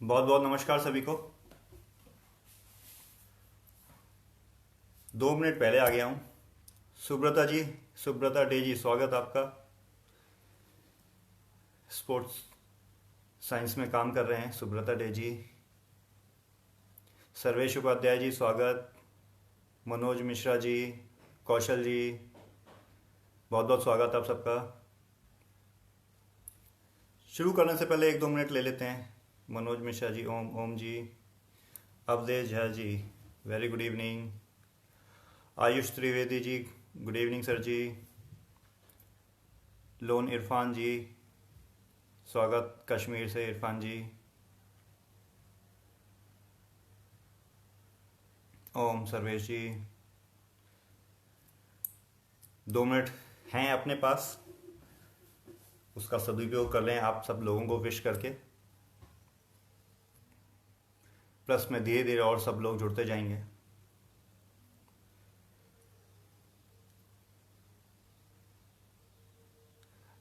बहुत बहुत नमस्कार सभी को। 2 मिनट पहले आ गया हूँ। सुब्रता जी, सुब्रता डे जी, स्वागत आपका। स्पोर्ट्स साइंस में काम कर रहे हैं सुब्रता डे जी। सर्वेश उपाध्याय जी स्वागत। मनोज मिश्रा जी, कौशल जी, बहुत बहुत स्वागत आप सबका। शुरू करने से पहले 1-2 मिनट ले लेते हैं। Manoj Mishra ji, Om Om ji, Awadhesh Jha ji, very good evening. Ayush Trivedi ji, good evening sir ji. Lone Irfan ji, स्वागत कश्मीर से इरफान जी। ओम सर्वेश जी। 2 मिनट हैं अपने पास, उसका सदुपयोग कर लें आप सब लोगों को विश करके। प्लस में धीरे धीरे और सब लोग जुड़ते जाएंगे।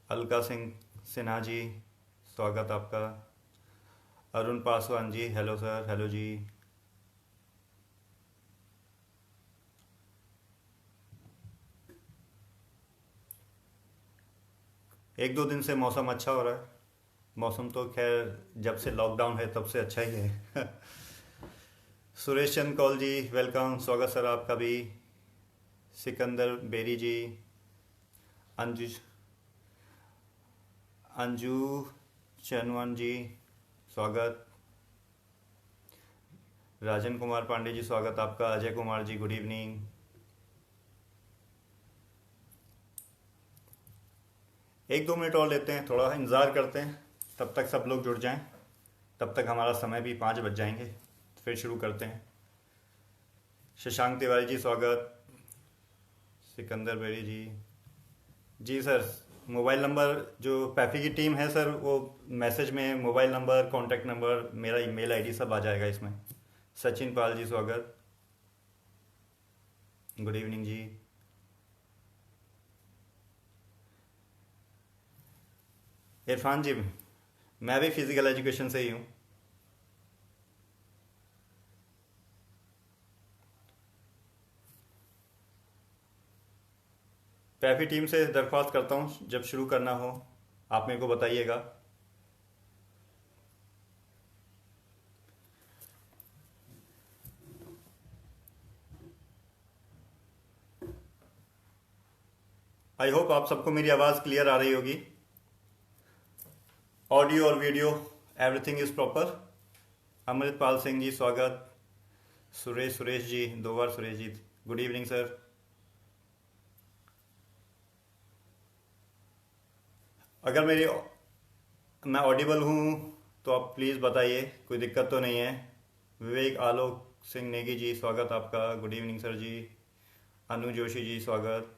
अलका सिंह सिन्हा जी, स्वागत आपका। Arun Paswan ji, hello sir, hello जी। एक दो दिन से मौसम अच्छा हो रहा है। मौसम तो खैर जब से लॉकडाउन है तब से अच्छा ही है। सुरेश चंद कौल जी, वेलकम, स्वागत सर आपका भी। सिकंदर बेरी जी, अंजू अंजू चनवन जी, स्वागत। राजन कुमार पांडे जी, स्वागत आपका। Ajay Kumar ji, good evening. एक दो मिनट और लेते हैं, थोड़ा इंतज़ार करते हैं, तब तक सब लोग जुड़ जाएं। तब तक हमारा समय भी 5 बज जाएंगे, फिर शुरू करते हैं। शशांक तिवारी जी, स्वागत। सिकंदर बेरी जी, जी सर। मोबाइल नंबर जो पैफी की टीम है सर, वो मैसेज में मोबाइल नंबर, कॉन्टैक्ट नंबर, मेरा ईमेल आईडी सब आ जाएगा इसमें। सचिन पाल जी, स्वागत, गुड इवनिंग जी। इरफान जी, मैं भी फिजिकल एजुकेशन से ही हूँ। पैफी टीम से दरख्वास्त करता हूँ, जब शुरू करना हो आप मेरे को बताइएगा। आई होप आप सबको मेरी आवाज़ क्लियर आ रही होगी। ऑडियो और video everything is proper. Amritpal Singh ji, स्वागत। सुरेश जी, 2 बार Suresh ji, good evening sir. अगर मैं ऑडिबल हूँ तो आप प्लीज़ बताइए, कोई दिक्कत तो नहीं है। विवेक आलोक सिंह नेगी जी, स्वागत आपका, गुड इवनिंग सर जी। अनु जोशी जी, स्वागत।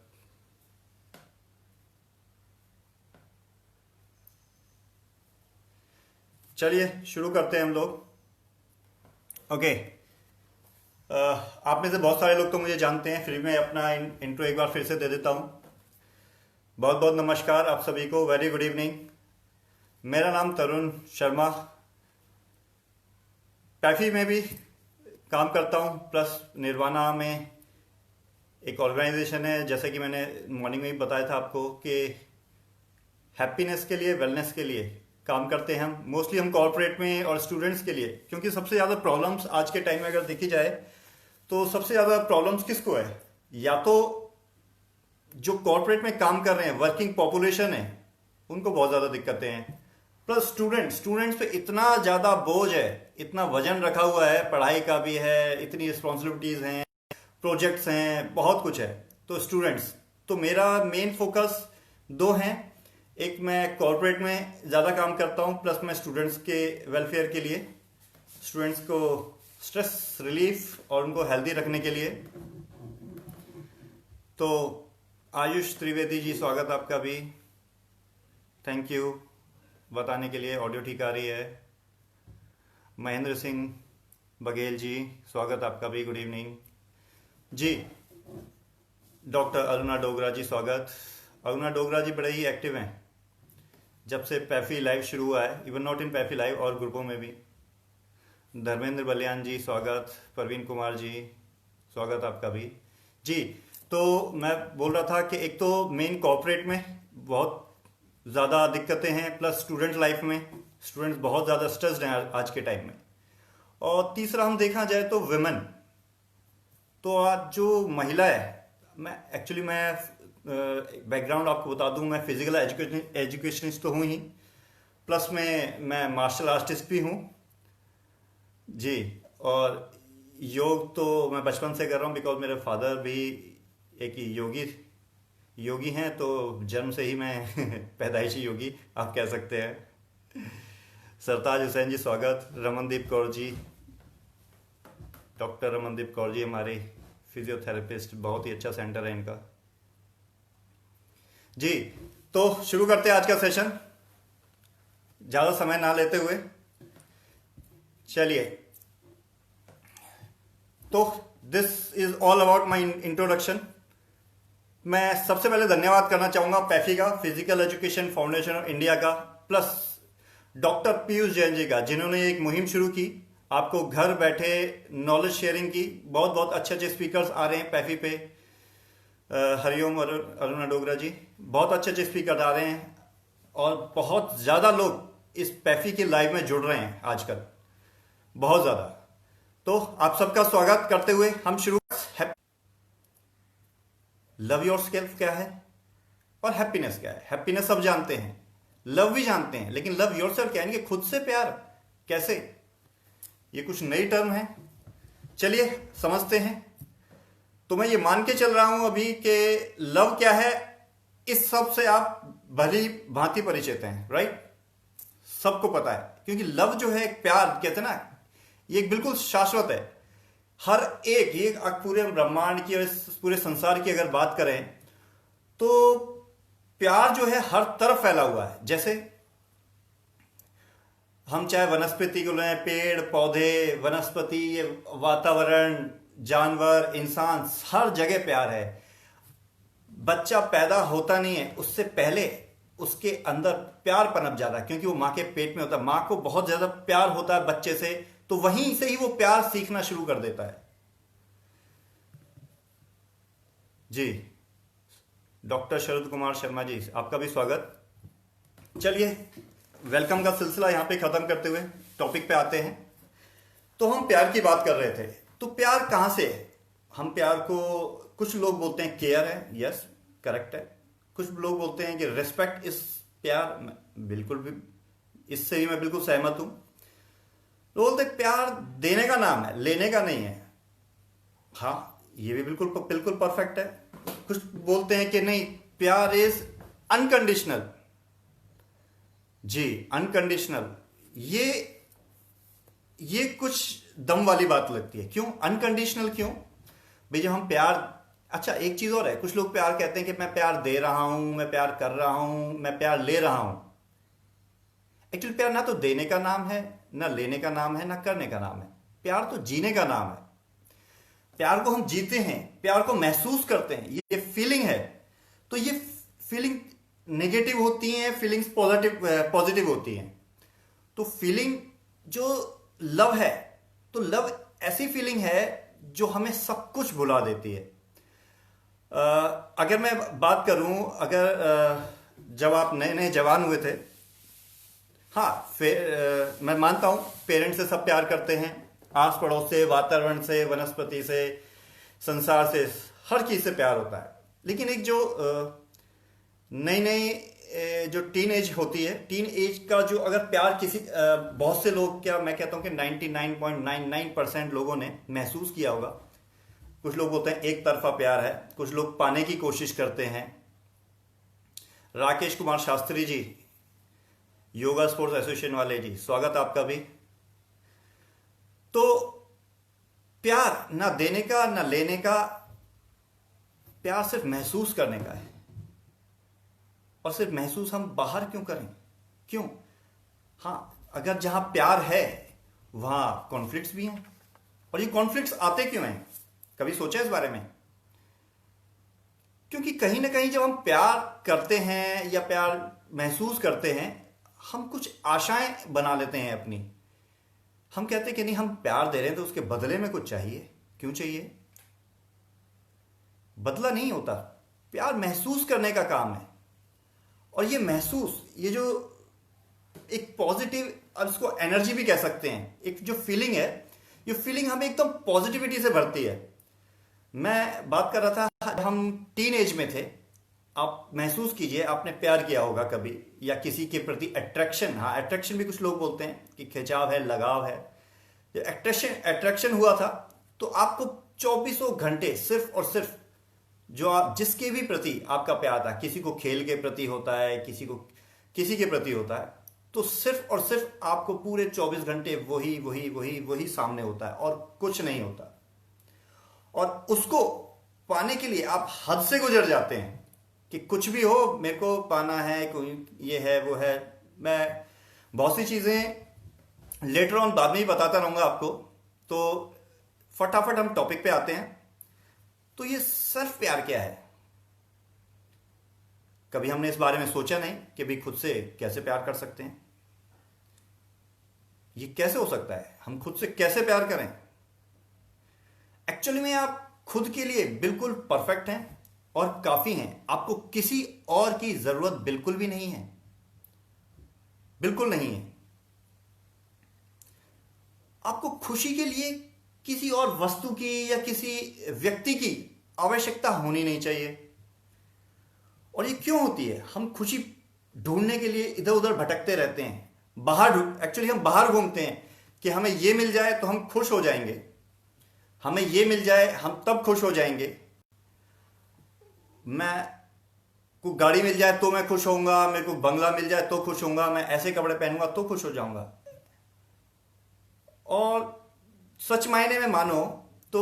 चलिए शुरू करते हैं हम लोग। ओके। आप में से बहुत सारे लोग तो मुझे जानते हैं, फिर मैं अपना इंट्रो एक बार फिर से दे देता हूँ। बहुत बहुत नमस्कार आप सभी को, वेरी गुड इवनिंग। मेरा नाम तरुण शर्मा, पैफी में भी काम करता हूँ, प्लस निर्वाणा में एक ऑर्गेनाइजेशन है, जैसे कि मैंने मॉर्निंग में ही बताया था आपको, कि हैप्पीनेस के लिए, वेलनेस के लिए काम करते हैं हम। मोस्टली हम कॉर्पोरेट में और स्टूडेंट्स के लिए, क्योंकि सबसे ज़्यादा प्रॉब्लम्स आज के टाइम में अगर देखी जाए तो सबसे ज़्यादा प्रॉब्लम्स किसको है? या तो जो कॉर्पोरेट में काम कर रहे हैं, वर्किंग पॉपुलेशन है, उनको बहुत ज़्यादा दिक्कतें हैं। प्लस स्टूडेंट्स पे इतना ज़्यादा बोझ है, इतना वजन रखा हुआ है, पढ़ाई का भी है, इतनी रिस्पॉन्सिबिलिटीज़ हैं, प्रोजेक्ट्स हैं, बहुत कुछ है। तो स्टूडेंट्स, तो मेरा मेन फोकस 2 हैं। एक मैं कॉर्पोरेट में ज़्यादा काम करता हूँ, प्लस मैं स्टूडेंट्स के वेलफेयर के लिए, स्टूडेंट्स को स्ट्रेस रिलीफ और उनको हेल्दी रखने के लिए। तो आयुष त्रिवेदी जी, स्वागत आपका भी, थैंक यू बताने के लिए, ऑडियो ठीक आ रही है। महेंद्र सिंह बघेल जी, स्वागत आपका भी, गुड इवनिंग जी। डॉक्टर अरुणा डोगरा जी, स्वागत। अरुणा डोगरा जी बड़े ही एक्टिव हैं जब से पैफी लाइव शुरू हुआ है, इवन नॉट इन पैफी लाइव और ग्रुपों में भी। धर्मेंद्र बलियान जी स्वागत, प्रवीण कुमार जी स्वागत आपका भी जी। तो मैं बोल रहा था कि एक तो मेन कॉर्पोरेट में बहुत ज़्यादा दिक्कतें हैं, प्लस स्टूडेंट लाइफ में स्टूडेंट्स बहुत ज़्यादा स्ट्रेस्ड हैं आज के टाइम में। और तीसरा हम देखा जाए तो विमेन, तो आज जो महिला है, मैं बैकग्राउंड आपको बता दूं, मैं फिजिकल एजुकेशनिस्ट तो हूँ ही, प्लस में मैं मार्शल आर्टिस्ट भी हूँ जी। और योग तो मैं बचपन से कर रहा हूँ, बिकॉज मेरे फादर भी एक योगी योगी हैं, तो जन्म से ही मैं पैदाइशी योगी आप कह सकते हैं। सरताज हुसैन जी स्वागत, रमनदीप कौर जी, डॉक्टर रमनदीप कौर जी हमारे फिजियोथेरेपिस्ट, बहुत ही अच्छा सेंटर है इनका जी। तो शुरू करते हैं आज का सेशन, ज़्यादा समय ना लेते हुए। चलिए, तो this is all about my introduction. मैं सबसे पहले धन्यवाद करना चाहूंगा पैफी का, physical education foundation of India का, प्लस डॉक्टर पीयूष जैन जी का, जिन्होंने एक मुहिम शुरू की आपको घर बैठे नॉलेज शेयरिंग की। बहुत बहुत अच्छे अच्छे स्पीकर्स आ रहे हैं पैफी पे। हरिओम अरुणा डोगरा जी, बहुत अच्छे अच्छे स्पीकर आ रहे हैं और बहुत ज़्यादा लोग इस पैफी के लाइव में जुड़ रहे हैं आजकल, बहुत ज़्यादा। तो आप सबका स्वागत करते हुए हम शुरू। लव योर सेल्फ क्या है और हैप्पीनेस क्या है? हैप्पीनेस सब जानते हैं, लव भी जानते हैं, लेकिन लव योर सेल्फ क्या है, खुद से प्यार कैसे? ये कुछ नई टर्म है, चलिए समझते हैं। तो मैं ये मान के चल रहा हूं अभी कि लव क्या है इस सब से आप भली भांति परिचित हैं, राइट? सबको पता है, क्योंकि लव जो है एक प्यार कहते हैं ना, ये एक बिल्कुल शाश्वत है। हर एक ये पूरे ब्रह्मांड की और पूरे संसार की अगर बात करें तो प्यार जो है हर तरफ फैला हुआ है। जैसे हम चाहे वनस्पति को लें, पेड़ पौधे, वनस्पति, वातावरण, जानवर, इंसान, हर जगह प्यार है। बच्चा पैदा होता नहीं है, उससे पहले उसके अंदर प्यार पनप जाता है, क्योंकि वो माँ के पेट में होता है। माँ को बहुत ज्यादा प्यार होता है बच्चे से, तो वहीं से ही वो प्यार सीखना शुरू कर देता है जी। डॉक्टर शरद कुमार शर्मा जी, आपका भी स्वागत। चलिए, वेलकम का सिलसिला यहां पे खत्म करते हुए टॉपिक पे आते हैं। तो हम प्यार की बात कर रहे थे, तो प्यार कहां से है? हम प्यार को, कुछ लोग बोलते हैं केयर है, यस करेक्ट है। कुछ लोग बोलते हैं कि रेस्पेक्ट इस प्यार, बिल्कुल भी इससे भी मैं बिल्कुल सहमत हूं। बोलते प्यार देने का नाम है, लेने का नहीं है। हाँ, ये भी बिल्कुल बिल्कुल परफेक्ट है। कुछ बोलते हैं कि नहीं, प्यार इज अनकंडीशनल जी, अनकंडीशनल। ये कुछ दम वाली बात लगती है। क्यों अनकंडीशनल? क्यों भाई, जब हम प्यार, अच्छा एक चीज और है, कुछ लोग प्यार कहते हैं कि मैं प्यार दे रहा हूं, मैं प्यार कर रहा हूं, मैं प्यार ले रहा हूं। एक्चुअली प्यार ना तो देने का नाम है, ना लेने का नाम है, ना करने का नाम है। प्यार तो जीने का नाम है। प्यार को हम जीते हैं, प्यार को महसूस करते हैं, ये फीलिंग है। तो ये फीलिंग नेगेटिव होती हैं, फीलिंग्स पॉजिटिव होती हैं। तो फीलिंग जो लव है, तो लव ऐसी फीलिंग है जो हमें सब कुछ भुला देती है। अगर मैं बात करूं, जब आप नए नए जवान हुए थे, हाँ मैं मानता हूं पेरेंट्स से सब प्यार करते हैं, आस पड़ोस से, वातावरण से, वनस्पति से, संसार से, हर चीज से प्यार होता है। लेकिन एक जो नई नई जो टीन एज होती है, टीन एज का जो अगर प्यार किसी बहुत से लोग, क्या मैं कहता हूं कि 99.99% लोगों ने महसूस किया होगा। कुछ लोग बोलते हैं एक तरफा प्यार है, कुछ लोग पाने की कोशिश करते हैं। राकेश कुमार शास्त्री जी, योगा स्पोर्ट्स एसोसिएशन वाले जी, स्वागत आपका भी। तो प्यार ना देने का ना लेने का, प्यार सिर्फ महसूस करने का है। और सिर्फ महसूस हम बाहर क्यों करें? क्यों? हाँ, अगर जहां प्यार है वहां कॉन्फ्लिक्ट्स भी हैं। और ये कॉन्फ्लिक्ट्स आते क्यों हैं? कभी सोचा इस बारे में? क्योंकि कहीं ना कहीं जब हम प्यार करते हैं या प्यार महसूस करते हैं, हम कुछ आशाएं बना लेते हैं अपनी। हम कहते हैं कि नहीं, हम प्यार दे रहे हैं तो उसके बदले में कुछ चाहिए। क्यों चाहिए? बदला नहीं होता, प्यार महसूस करने का काम है। और ये महसूस, ये जो एक पॉजिटिव, और इसको एनर्जी भी कह सकते हैं, एक जो फीलिंग है, ये फीलिंग हमें एकदम पॉजिटिविटी से भरती है। मैं बात कर रहा था, हम टीन एज में थे, आप महसूस कीजिए, आपने प्यार किया होगा कभी, या किसी के प्रति अट्रैक्शन, हाँ अट्रैक्शन भी कुछ लोग बोलते हैं कि खिंचाव है, लगाव है। अट्रैक्शन हुआ था तो आपको 24 घंटे सिर्फ और सिर्फ जो आप, जिसके भी प्रति आपका प्यार था, किसी को खेल के प्रति होता है, किसी को किसी के प्रति होता है, तो सिर्फ और सिर्फ आपको पूरे 24 घंटे वही वही वही वही सामने होता है और कुछ नहीं होता। और उसको पाने के लिए आप हद से गुजर जाते हैं कि कुछ भी हो, मेरे को पाना है, कोई ये है वो है। मैं बहुत सी चीजें लेटर ऑन बाद में ही बताता रहूंगा आपको, तो फटाफट हम टॉपिक पे आते हैं। तो ये सेल्फ प्यार क्या है? कभी हमने इस बारे में सोचा नहीं कि भी खुद से कैसे प्यार कर सकते हैं। ये कैसे हो सकता है? हम खुद से कैसे प्यार करें? एक्चुअली में आप खुद के लिए बिल्कुल परफेक्ट हैं और काफी हैं। आपको किसी और की जरूरत बिल्कुल भी नहीं है, बिल्कुल नहीं है। आपको खुशी के लिए किसी और वस्तु की या किसी व्यक्ति की आवश्यकता होनी नहीं चाहिए। और ये क्यों होती है? हम खुशी ढूंढने के लिए इधर उधर भटकते रहते हैं, एक्चुअली हम बाहर घूमते हैं कि हमें ये मिल जाए तो हम खुश हो जाएंगे, हमें ये मिल जाए हम तब खुश हो जाएंगे, मैं को गाड़ी मिल जाए तो मैं खुश होऊंगा, मेरे को बंगला मिल जाए तो खुश होऊंगा, मैं ऐसे कपड़े पहनूंगा तो खुश हो जाऊंगा। और सच मायने में मानो तो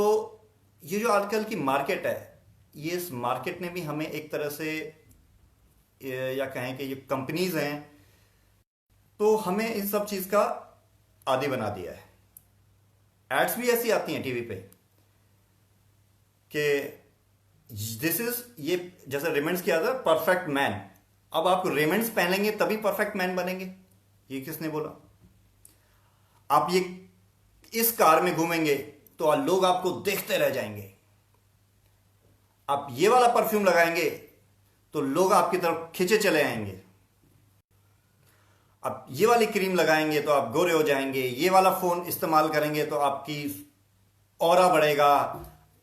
ये जो आजकल की मार्केट है, ये इस मार्केट ने भी हमें एक तरह से, या कहें कि ये कंपनीज हैं, तो हमें इन सब चीज का आदी बना दिया है। एड्स भी ऐसी आती हैं टीवी पे कि दिस इज, ये जैसे रेमंड्स किया था परफेक्ट मैन, अब आप रेमंड्स पहनेंगे तभी परफेक्ट मैन बनेंगे, ये किसने बोला? आप ये इस कार में घूमेंगे तो लोग आपको देखते रह जाएंगे, आप ये वाला परफ्यूम लगाएंगे तो लोग आपकी तरफ खिंचे चले आएंगे, आप ये वाली क्रीम लगाएंगे तो आप गोरे हो जाएंगे, ये वाला फोन इस्तेमाल करेंगे तो आपकी ऑरा बढ़ेगा,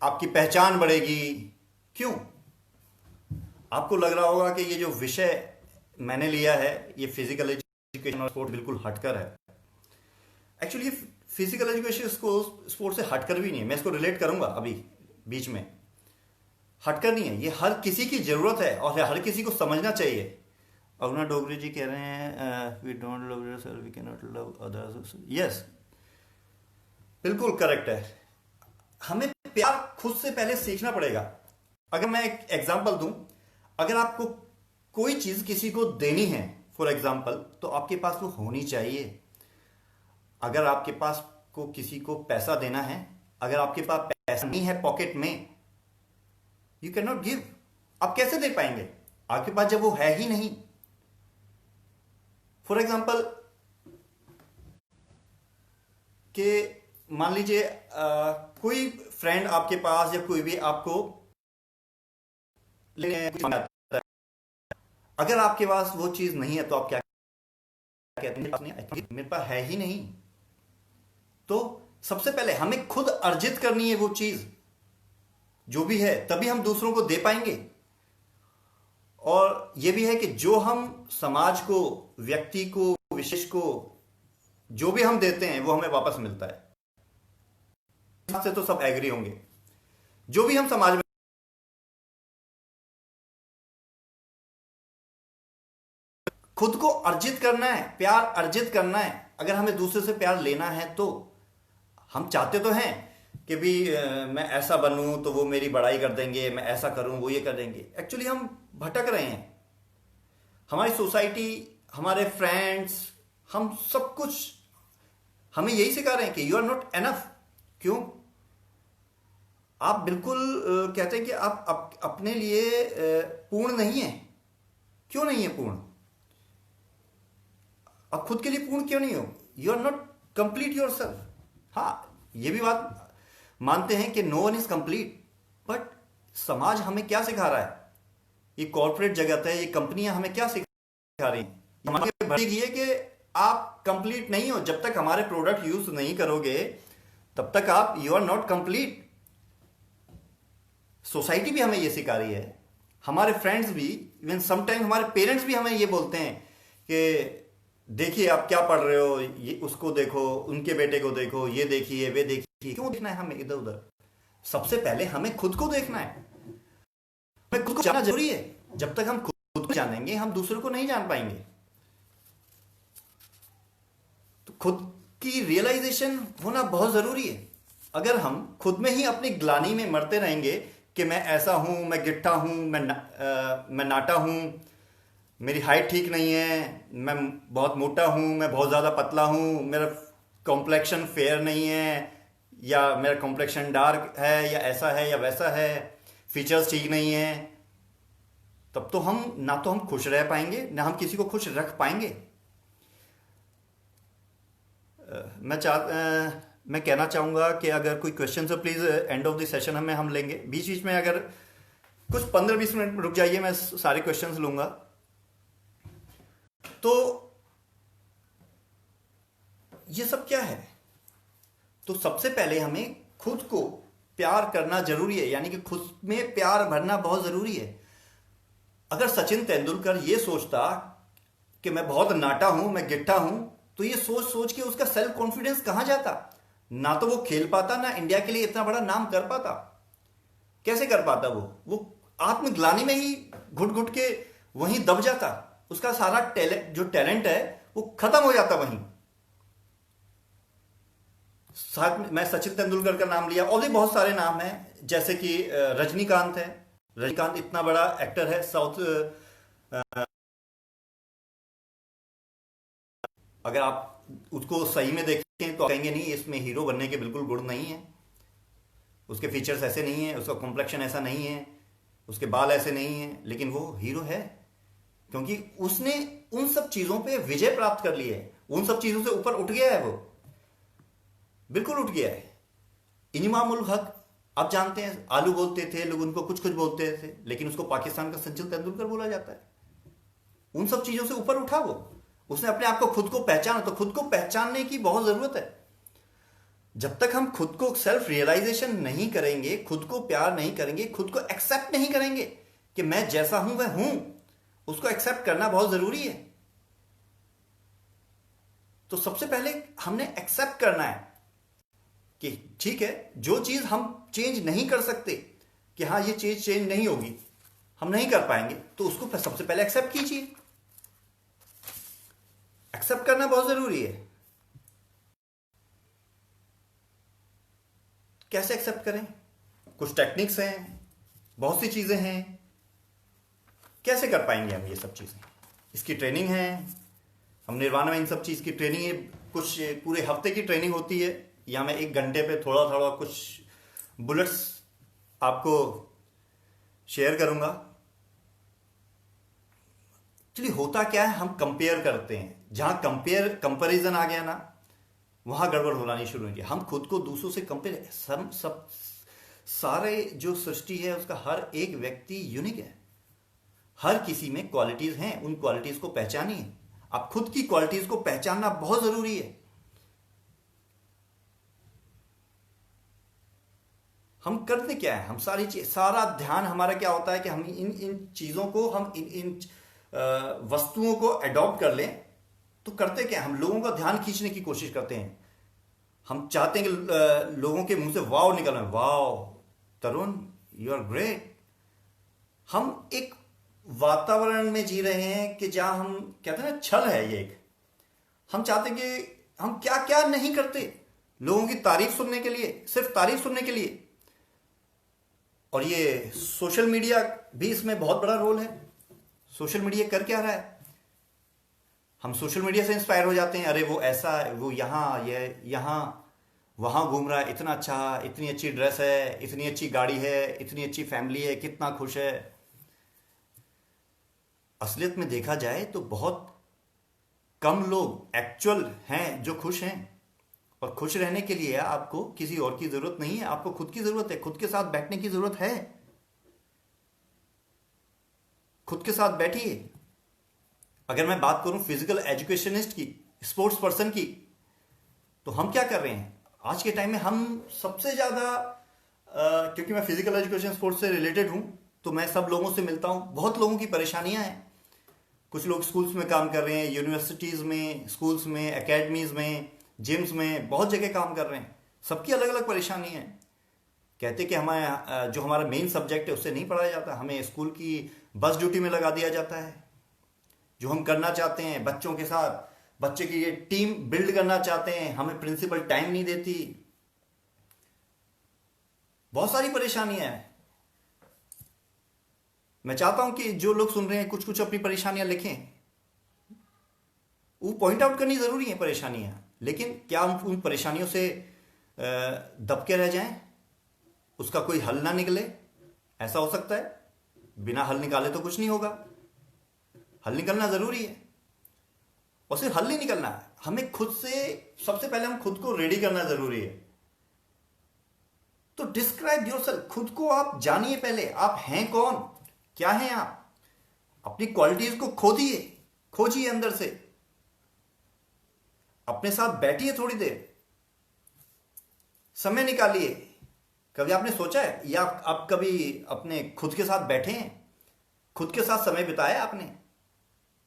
आपकी पहचान बढ़ेगी। क्यों? आपको लग रहा होगा कि ये जो विषय मैंने लिया है, ये फिजिकल एजुकेशन और स्पोर्ट बिल्कुल हटकर है। एक्चुअली फिजिकल एजुकेशन स्पोर्ट से हटकर भी नहीं है, मैं इसको रिलेट करूंगा अभी बीच में। हटकर नहीं है, ये हर किसी की जरूरत है और हर किसी को समझना चाहिए। अरुणा डोगरे जी कह रहे हैं we don't love yourself we can not love others. Yes, बिल्कुल करेक्ट है। हमें प्यार खुद से पहले सीखना पड़ेगा। अगर मैं एक एग्जांपल दूं, अगर आपको कोई चीज किसी को देनी है फॉर एग्जांपल, तो आपके पास वो होनी चाहिए। अगर आपके पास को किसी को पैसा देना है, अगर आपके पास पैसा नहीं है पॉकेट में, यू कैन नॉट गिव। आप कैसे दे पाएंगे आपके पास जब वो है ही नहीं? फॉर एग्जाम्पल कि मान लीजिए कोई फ्रेंड आपके पास या कोई भी आपको अगर आपके पास वो चीज नहीं है तो आप क्या कहते हैं? मेरे पास है ही नहीं। तो सबसे पहले हमें खुद अर्जित करनी है वो चीज जो भी है, तभी हम दूसरों को दे पाएंगे। और यह भी है कि जो हम समाज को, व्यक्ति को, विशेष को जो भी हम देते हैं वो हमें वापस मिलता है। से तो सब एग्री होंगे, जो भी हम समाज में खुद को अर्जित करना है, प्यार अर्जित करना है। अगर हमें दूसरे से प्यार लेना है तो हम चाहते तो हैं कि भी मैं ऐसा बनूं तो वो मेरी बड़ाई कर देंगे, मैं ऐसा करूं वो ये कर देंगे। एक्चुअली हम भटक रहे हैं। हमारी सोसाइटी, हमारे फ्रेंड्स, हम सब कुछ हमें यही सिखा रहे हैं कि यू आर नॉट एनफ। क्यों? आप बिल्कुल कहते हैं कि आप अपने लिए पूर्ण नहीं है। क्यों नहीं है पूर्ण? आप खुद के लिए पूर्ण क्यों नहीं हो? You are not complete yourself. हाँ, ये भी बात मानते हैं कि no one is complete, but समाज हमें क्या सिखा रहा है, ये कॉर्पोरेट जगत है, ये कंपनियां हमें क्या सिखा रही हैं, हमारे भरी है कि आप कंप्लीट नहीं हो। जब तक हमारे प्रोडक्ट यूज नहीं करोगे तब तक आप you are not complete. Society भी हमें ये सिखा रही है, हमारे फ्रेंड्स भी, इवन समटाइम हमारे पेरेंट्स भी हमें ये बोलते हैं कि देखिए आप क्या पढ़ रहे हो, ये उसको देखो, उनके बेटे को देखो, ये देखिए वे देखिए। क्यों देखना है हमें इधर उधर? सबसे पहले हमें खुद को देखना है, हमें खुद को जानना जरूरी है। जब तक हम खुद को जानेंगे हम दूसरों को नहीं जान पाएंगे। तो खुद की रियलाइजेशन होना बहुत जरूरी है। अगर हम खुद में ही अपनी ग्लानि में मरते रहेंगे कि मैं ऐसा हूं, मैं गिट्टा हूं, मैं नाटा हूं, मेरी हाइट ठीक नहीं है, मैं बहुत मोटा हूं, मैं बहुत ज़्यादा पतला हूं, मेरा कॉम्प्लेक्शन फेयर नहीं है, या मेरा कॉम्प्लेक्शन डार्क है, या ऐसा है या वैसा है, फीचर्स ठीक नहीं है, तब तो हम ना तो हम खुश रह पाएंगे ना हम किसी को खुश रख पाएंगे। मैं कहना चाहूँगा कि अगर कोई क्वेश्चन हो please end of the session हम लेंगे। बीच बीच में अगर कुछ 15-20 मिनट रुक जाइए, मैं सारे क्वेश्चंस लूँगा। तो ये सब क्या है? तो सबसे पहले हमें खुद को प्यार करना जरूरी है, यानी कि खुद में प्यार भरना बहुत जरूरी है। अगर सचिन तेंदुलकर ये सोचता कि मैं बहुत नाटा हूं, मैं गिट्टा हूं, तो ये सोच सोच के उसका सेल्फ कॉन्फिडेंस कहां जाता? ना तो वो खेल पाता, ना इंडिया के लिए इतना बड़ा नाम कर पाता। कैसे कर पाता? वो आत्मग्लानि में ही घुट घुट के वहीं दब जाता। उसका सारा टैलेंट है वो खत्म हो जाता वहीं। साथ में मैं सचिन तेंदुलकर का नाम लिया, और भी बहुत सारे नाम हैं, जैसे कि रजनीकांत है। रजनीकांत इतना बड़ा एक्टर है साउथ। अगर आप उसको सही में देखें तो कहेंगे नहीं, इसमें हीरो बनने के बिल्कुल गुण नहीं है, उसके फीचर्स ऐसे नहीं है, उसका कॉम्प्लेक्शन ऐसा नहीं है, उसके बाल ऐसे नहीं है, लेकिन वो हीरो है क्योंकि उसने उन सब चीजों पे विजय प्राप्त कर ली है, उन सब चीजों से ऊपर उठ गया है, वो बिल्कुल उठ गया है। इमाम उल हक, आप जानते हैं, आलू बोलते थे लोग, उनको कुछ कुछ बोलते थे, लेकिन उसको पाकिस्तान का सचिन तेंदुलकर बोला जाता है। उन सब चीजों से ऊपर उठा वो, उसने अपने आप को, खुद को पहचाना। तो खुद को पहचानने की बहुत जरूरत है। जब तक हम खुद को सेल्फ रियलाइजेशन नहीं करेंगे, खुद को प्यार नहीं करेंगे, खुद को एक्सेप्ट नहीं करेंगे कि मैं जैसा हूं वह हूं, उसको एक्सेप्ट करना बहुत जरूरी है। तो सबसे पहले हमने एक्सेप्ट करना है कि ठीक है, जो चीज हम चेंज नहीं कर सकते, कि हाँ ये चीज चेंज नहीं होगी, हम नहीं कर पाएंगे, तो उसको सबसे पहले एक्सेप्ट कीजिए। एक्सेप्ट करना बहुत जरूरी है। कैसे एक्सेप्ट करें? कुछ टेक्निक्स हैं, बहुत सी चीजें हैं। कैसे कर पाएंगे हम ये सब चीजें? इसकी ट्रेनिंग है, हम निर्वाणा में इन सब चीज की ट्रेनिंग है, कुछ पूरे हफ्ते की ट्रेनिंग होती है, या मैं 1 घंटे पे थोड़ा थोड़ा कुछ बुलेट्स आपको शेयर करूंगा। एक्चुअली होता क्या है, हम कंपेयर करते हैं, जहां कंपैरिजन आ गया ना, वहां गड़बड़ होना नहीं शुरू हो गया। हम खुद को दूसरों से कंपेयर, सब सारे जो सृष्टि है उसका हर एक व्यक्ति यूनिक है, हर किसी में क्वालिटीज हैं, उन क्वालिटीज को पहचानिए। आप खुद की क्वालिटीज को पहचानना बहुत जरूरी है। हम करते क्या है, हम सारा ध्यान हमारा क्या होता है कि हम इन चीजों को, हम इन वस्तुओं को अडॉप्ट कर लें। तो करते क्या, हम लोगों का ध्यान खींचने की कोशिश करते हैं। हम चाहते हैं कि लोगों के मुंह से वाव निकल रहा है, वाव तरुण यू आर ग्रेट। हम एक वातावरण में जी रहे हैं कि जहां हम कहते हैं ना, छल है ये एक। हम चाहते हैं कि हम क्या क्या नहीं करते लोगों की तारीफ सुनने के लिए, सिर्फ तारीफ सुनने के लिए। और ये सोशल मीडिया भी इसमें बहुत बड़ा रोल है। सोशल मीडिया कर क्या रहा है, हम सोशल मीडिया से इंस्पायर हो जाते हैं, अरे वो ऐसा है, वो यहाँ, ये यहाँ वहाँ घूम रहा है, इतना अच्छा, इतनी अच्छी ड्रेस है, इतनी अच्छी गाड़ी है, इतनी अच्छी फैमिली है, कितना खुश है। असलियत में देखा जाए तो बहुत कम लोग एक्चुअल हैं जो खुश हैं। और खुश रहने के लिए आपको किसी और की जरूरत नहीं है, आपको खुद की जरूरत है, खुद के साथ बैठने की जरूरत है। खुद के साथ बैठिए। अगर मैं बात करूं फिजिकल एजुकेशनिस्ट की, स्पोर्ट्स पर्सन की, तो हम क्या कर रहे हैं आज के टाइम में? हम सबसे ज्यादा क्योंकि मैं फिजिकल एजुकेशन स्पोर्ट्स से रिलेटेड हूं, तो मैं सब लोगों से मिलता हूं। बहुत लोगों की परेशानियां हैं। कुछ लोग स्कूल्स में काम कर रहे हैं, यूनिवर्सिटीज में, स्कूल्स में, एकेडमीज में, जिम्स में, बहुत जगह काम कर रहे हैं। सबकी अलग अलग परेशानी है। कहते कि हमारे जो हमारा मेन सब्जेक्ट है उससे नहीं पढ़ाया जाता, हमें स्कूल की बस ड्यूटी में लगा दिया जाता है। जो हम करना चाहते हैं बच्चों के साथ, बच्चे की ये टीम बिल्ड करना चाहते हैं, हमें प्रिंसिपल टाइम नहीं देती। बहुत सारी परेशानियां हैं। मैं चाहता हूं कि जो लोग सुन रहे हैं कुछ कुछ अपनी परेशानियां लिखें। वो पॉइंट आउट करनी जरूरी है परेशानियां, लेकिन क्या हम उन परेशानियों से दबके रह जाएं, उसका कोई हल ना निकले? ऐसा हो सकता है? बिना हल निकाले तो कुछ नहीं होगा। हल निकलना जरूरी है। और सिर्फ हल नहीं निकलना है, हमें खुद से, सबसे पहले हम खुद को रेडी करना जरूरी है। तो डिस्क्राइब योरसेल्फ, खुद को आप जानिए पहले। आप हैं कौन, क्या हैं आप? अपनी क्वालिटीज को खोदिए, खोजिए अंदर से। अपने साथ बैठिए थोड़ी देर, समय निकालिए। कभी आपने सोचा है या आप कभी अपने खुद के साथ बैठे हैं? खुद के साथ समय बिताया आपने?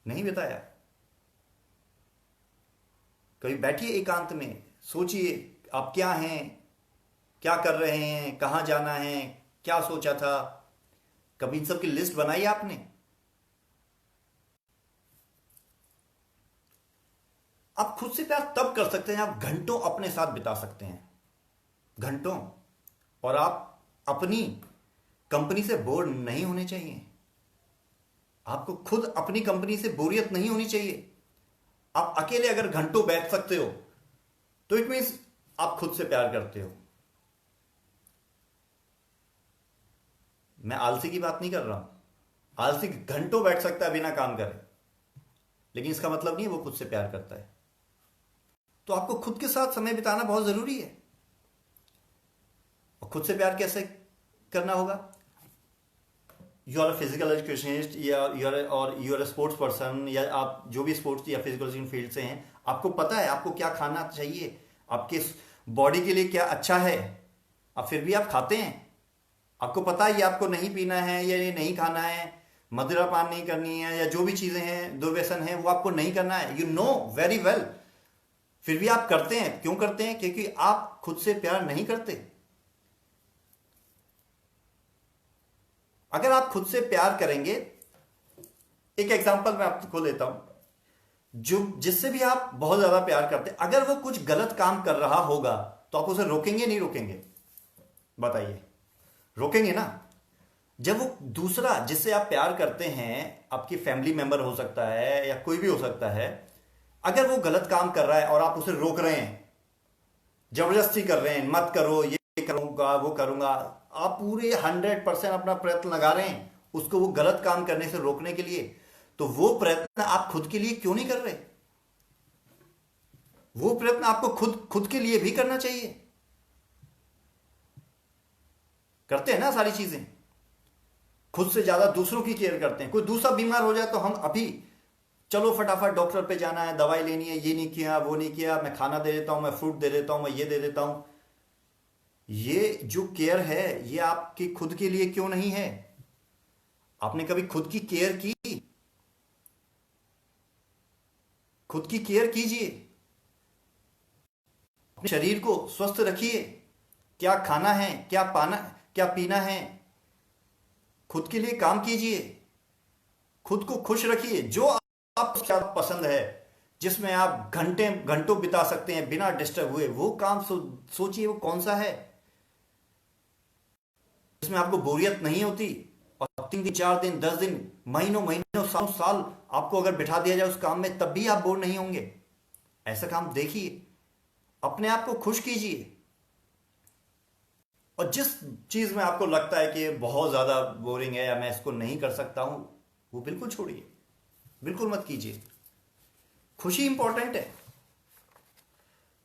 नहीं बिताया। कभी बैठिए एकांत में, सोचिए आप क्या हैं, क्या कर रहे हैं, कहां जाना है, क्या सोचा था। कभी इन सब की लिस्ट बनाई आपने? आप खुद से प्यार तब कर सकते हैं, आप घंटों अपने साथ बिता सकते हैं, घंटों। और आप अपनी कंपनी से बोर नहीं होने चाहिए। आपको खुद अपनी कंपनी से बोरियत नहीं होनी चाहिए। आप अकेले अगर घंटों बैठ सकते हो तो इट मीन्स आप खुद से प्यार करते हो। मैं आलसी की बात नहीं कर रहा हूं। आलसी घंटों बैठ सकता है बिना काम करे, लेकिन इसका मतलब नहीं है वो खुद से प्यार करता है। तो आपको खुद के साथ समय बिताना बहुत जरूरी है। और खुद से प्यार कैसे करना होगा? You are a physical educationist या you are a sports person, या आप जो भी स्पोर्ट्स या फिजिकल फील्ड से हैं, आपको पता है आपको क्या खाना चाहिए, आपके बॉडी के लिए क्या अच्छा है, अब फिर भी आप खाते हैं। आपको पता है ये आपको नहीं पीना है या ये नहीं खाना है, मदिरा पान नहीं करनी है, या जो भी चीजें हैं दुर्व्यसन है वो आपको नहीं करना है। यू नो वेरी वेल, फिर भी आप करते हैं। क्यों करते हैं? क्योंकि आप खुद से प्यार नहीं करते। अगर आप खुद से प्यार करेंगे, एक एग्जांपल मैं आपको लेता हूं। जो जिससे भी आप बहुत ज्यादा प्यार करते हैं, अगर वो कुछ गलत काम कर रहा होगा तो आप उसे रोकेंगे नहीं रोकेंगे? बताइए, रोकेंगे ना। जब वो दूसरा जिससे आप प्यार करते हैं, आपकी फैमिली मेंबर हो सकता है या कोई भी हो सकता है, अगर वो गलत काम कर रहा है और आप उसे रोक रहे हैं, जबरदस्ती कर रहे हैं, मत करो, ये करूंगा वो करूंगा, आप पूरे 100% अपना प्रयत्न लगा रहे हैं उसको वो गलत काम करने से रोकने के लिए, तो वो प्रयत्न आप खुद के लिए क्यों नहीं कर रहे? वो प्रयत्न आपको खुद खुद के लिए भी करना चाहिए। करते हैं ना सारी चीजें। खुद से ज्यादा दूसरों की केयर करते हैं। कोई दूसरा बीमार हो जाए तो हम अभी चलो फटाफट डॉक्टर पे जाना है, दवाई लेनी है, ये नहीं किया वो नहीं किया, मैं खाना दे देता हूं, मैं फ्रूट दे देता हूं, मैं ये दे देता हूं। ये जो केयर है ये आपकी खुद के लिए क्यों नहीं है? आपने कभी खुद की केयर की? खुद की केयर कीजिए, अपने शरीर को स्वस्थ रखिए। क्या खाना है, क्या पाना, क्या पीना है, खुद के लिए काम कीजिए। खुद को खुश रखिए। जो आपको क्या पसंद है, जिसमें आप घंटे घंटों बिता सकते हैं बिना डिस्टर्ब हुए, वो काम सोचिए वो कौन सा है जिसमें आपको बोरियत नहीं होती। और 3 दिन 4 दिन 10 दिन महीनों महीनों सालों साल आपको अगर बिठा दिया जाए उस काम में, तब भी आप बोर नहीं होंगे। ऐसा काम देखिए, अपने आप को खुश कीजिए। और जिस चीज में आपको लगता है कि ये बहुत ज्यादा बोरिंग है या मैं इसको नहीं कर सकता हूं, वो बिल्कुल छोड़िए, बिल्कुल मत कीजिए। खुशी इंपॉर्टेंट है।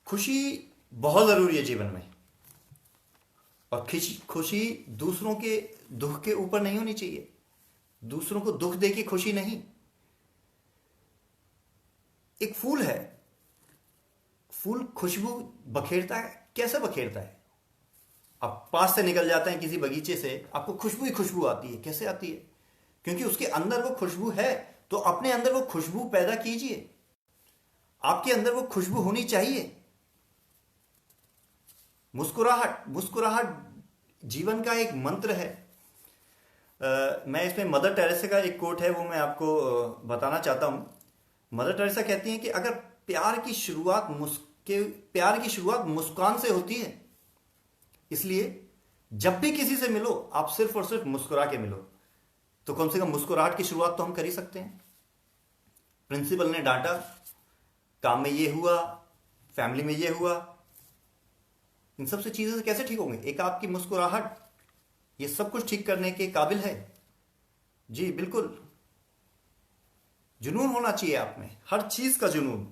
खुशी बहुत जरूरी है जीवन में। और खुशी खुशी दूसरों के दुख के ऊपर नहीं होनी चाहिए, दूसरों को दुख दे के खुशी नहीं। एक फूल है, फूल खुशबू बखेरता है, कैसे बखेरता है? आप पास से निकल जाते हैं किसी बगीचे से, आपको खुशबू ही खुशबू आती है। कैसे आती है? क्योंकि उसके अंदर वो खुशबू है। तो अपने अंदर वो खुशबू पैदा कीजिए, आपके अंदर वो खुशबू होनी चाहिए। मुस्कुराहट, मुस्कुराहट जीवन का एक मंत्र है। मैं इसमें मदर टेरेसा का एक कोट है, वो मैं आपको बताना चाहता हूं। मदर टेरेसा कहती हैं कि अगर प्यार की शुरुआत मुस्कान से होती है, इसलिए जब भी किसी से मिलो आप सिर्फ और सिर्फ मुस्कुरा के मिलो। तो कम से कम मुस्कुराहट की शुरुआत तो हम कर ही सकते हैं। प्रिंसिपल ने डांटा, काम में ये हुआ, फैमिली में ये हुआ, इन सब से चीजें कैसे ठीक होंगे? एक आपकी मुस्कुराहट ये सब कुछ ठीक करने के काबिल है। जी बिल्कुल, जुनून होना चाहिए आप में, हर चीज का जुनून।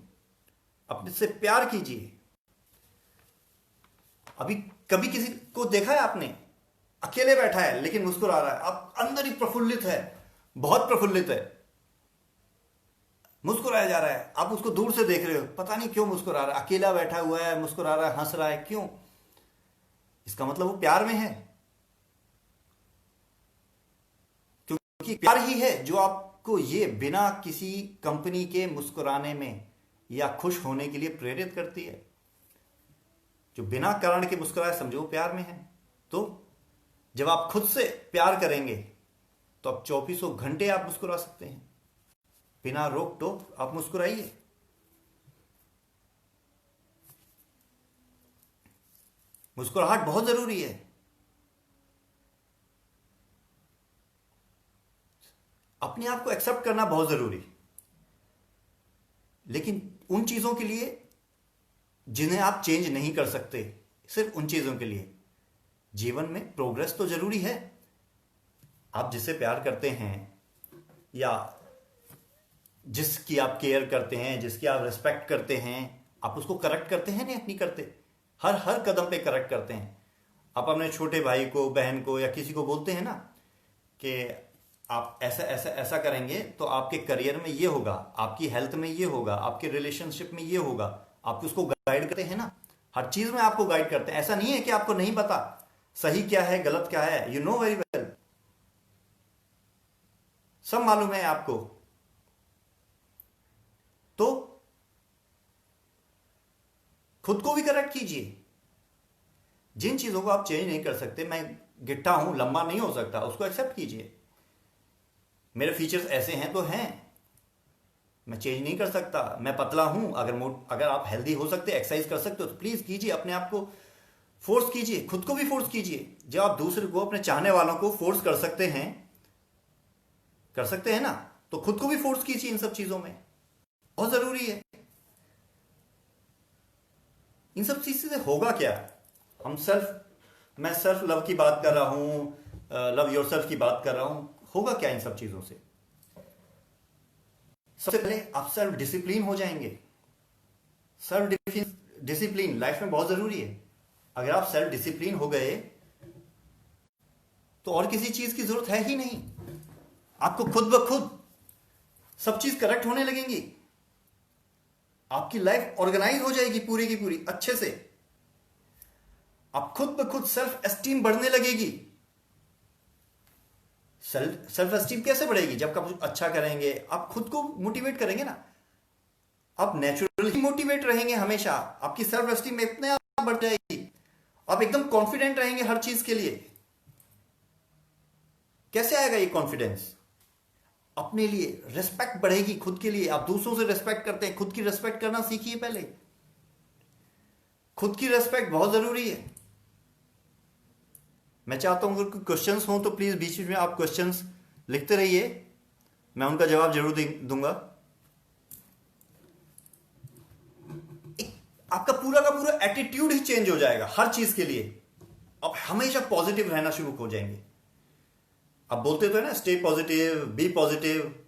अपने से प्यार कीजिए। अभी कभी किसी को देखा है आपने, अकेले बैठा है लेकिन मुस्कुरा रहा है, आप अंदर ही प्रफुल्लित है, बहुत प्रफुल्लित है, मुस्कुराया जा रहा है, आप उसको दूर से देख रहे हो, पता नहीं क्यों मुस्कुरा रहा है, अकेला बैठा हुआ है, मुस्कुरा रहा है, हंस रहा है, क्यों? इसका मतलब वो प्यार में है। क्योंकि प्यार ही है जो आपको ये बिना किसी कंपनी के मुस्कुराने में या खुश होने के लिए प्रेरित करती है। जो बिना कारण के मुस्कुराए, समझो प्यार में है। तो जब आप खुद से प्यार करेंगे तो आप 2400 घंटे आप मुस्कुरा सकते हैं, बिना रोक टोक आप मुस्कुराइए। मुस्कुराहट बहुत जरूरी है। अपने आप को एक्सेप्ट करना बहुत जरूरी, लेकिन उन चीजों के लिए जिन्हें आप चेंज नहीं कर सकते, सिर्फ उन चीजों के लिए। जीवन में प्रोग्रेस तो जरूरी है। आप जिससे प्यार करते हैं या जिसकी आप केयर करते हैं, जिसकी आप रिस्पेक्ट करते हैं, आप उसको करेक्ट करते हैं? नहीं करते। हर हर कदम पे करेक्ट करते हैं। आप अपने छोटे भाई को, बहन को या किसी को बोलते हैं ना कि आप ऐसा ऐसा ऐसा करेंगे तो आपके करियर में ये होगा, आपकी हेल्थ में ये होगा, आपके रिलेशनशिप में ये होगा। आप उसको गाइड करते हैं ना, हर चीज में आपको गाइड करते हैं। ऐसा नहीं है कि आपको नहीं पता सही क्या है, गलत क्या है। यू नो वेरी वेल, सब मालूम है आपको। तो खुद को भी करेक्ट कीजिए। जिन चीजों को आप चेंज नहीं कर सकते, मैं गिट्टा हूं, लंबा नहीं हो सकता, उसको एक्सेप्ट कीजिए। मेरे फीचर्स ऐसे हैं तो हैं, मैं चेंज नहीं कर सकता। मैं पतला हूं, अगर आप हेल्दी हो सकते, एक्सरसाइज कर सकते हो तो प्लीज कीजिए। अपने आप को फोर्स कीजिए, खुद को भी फोर्स कीजिए। जब आप दूसरे को, अपने चाहने वालों को फोर्स कर सकते हैं ना, तो खुद को भी फोर्स कीजिए। इन सब चीजों में बहुत जरूरी है। इन सब चीज से होगा क्या? मैं सेल्फ लव की बात कर रहा हूं, लव योरसेल्फ की बात कर रहा हूं। होगा क्या इन सब चीजों से? सबसे पहले आप सेल्फ डिसिप्लिन हो जाएंगे। सेल्फ डिसिप्लिन लाइफ में बहुत जरूरी है। अगर आप सेल्फ डिसिप्लिन हो गए तो और किसी चीज की जरूरत है ही नहीं। आपको खुद ब खुद सब चीज करेक्ट होने लगेंगी। आपकी लाइफ ऑर्गेनाइज हो जाएगी पूरी की पूरी अच्छे से। आप खुद ब खुद सेल्फ एस्टीम बढ़ने लगेगी। सेल्फ एस्टीम कैसे बढ़ेगी? जब आप अच्छा करेंगे, आप खुद को मोटिवेट करेंगे ना, आप नेचुरली मोटिवेट रहेंगे हमेशा। आपकी सेल्फ एस्टीम में इतने आप बढ़ जाएगी, आप एकदम कॉन्फिडेंट रहेंगे हर चीज के लिए। कैसे आएगा ये कॉन्फिडेंस? अपने लिए रिस्पेक्ट बढ़ेगी, खुद के लिए। आप दूसरों से रिस्पेक्ट करते हैं, खुद की रिस्पेक्ट करना सीखिए पहले। खुद की रिस्पेक्ट बहुत जरूरी है। मैं चाहता हूं अगर कोई क्वेश्चंस हो तो प्लीज बीच में आप क्वेश्चंस लिखते रहिए, मैं उनका जवाब जरूर दूंगा। आपका पूरा का पूरा एटीट्यूड ही चेंज हो जाएगा हर चीज के लिए। आप हमेशा पॉजिटिव रहना शुरू हो जाएंगे। आप बोलते तो है ना, स्टे पॉजिटिव, बी पॉजिटिव।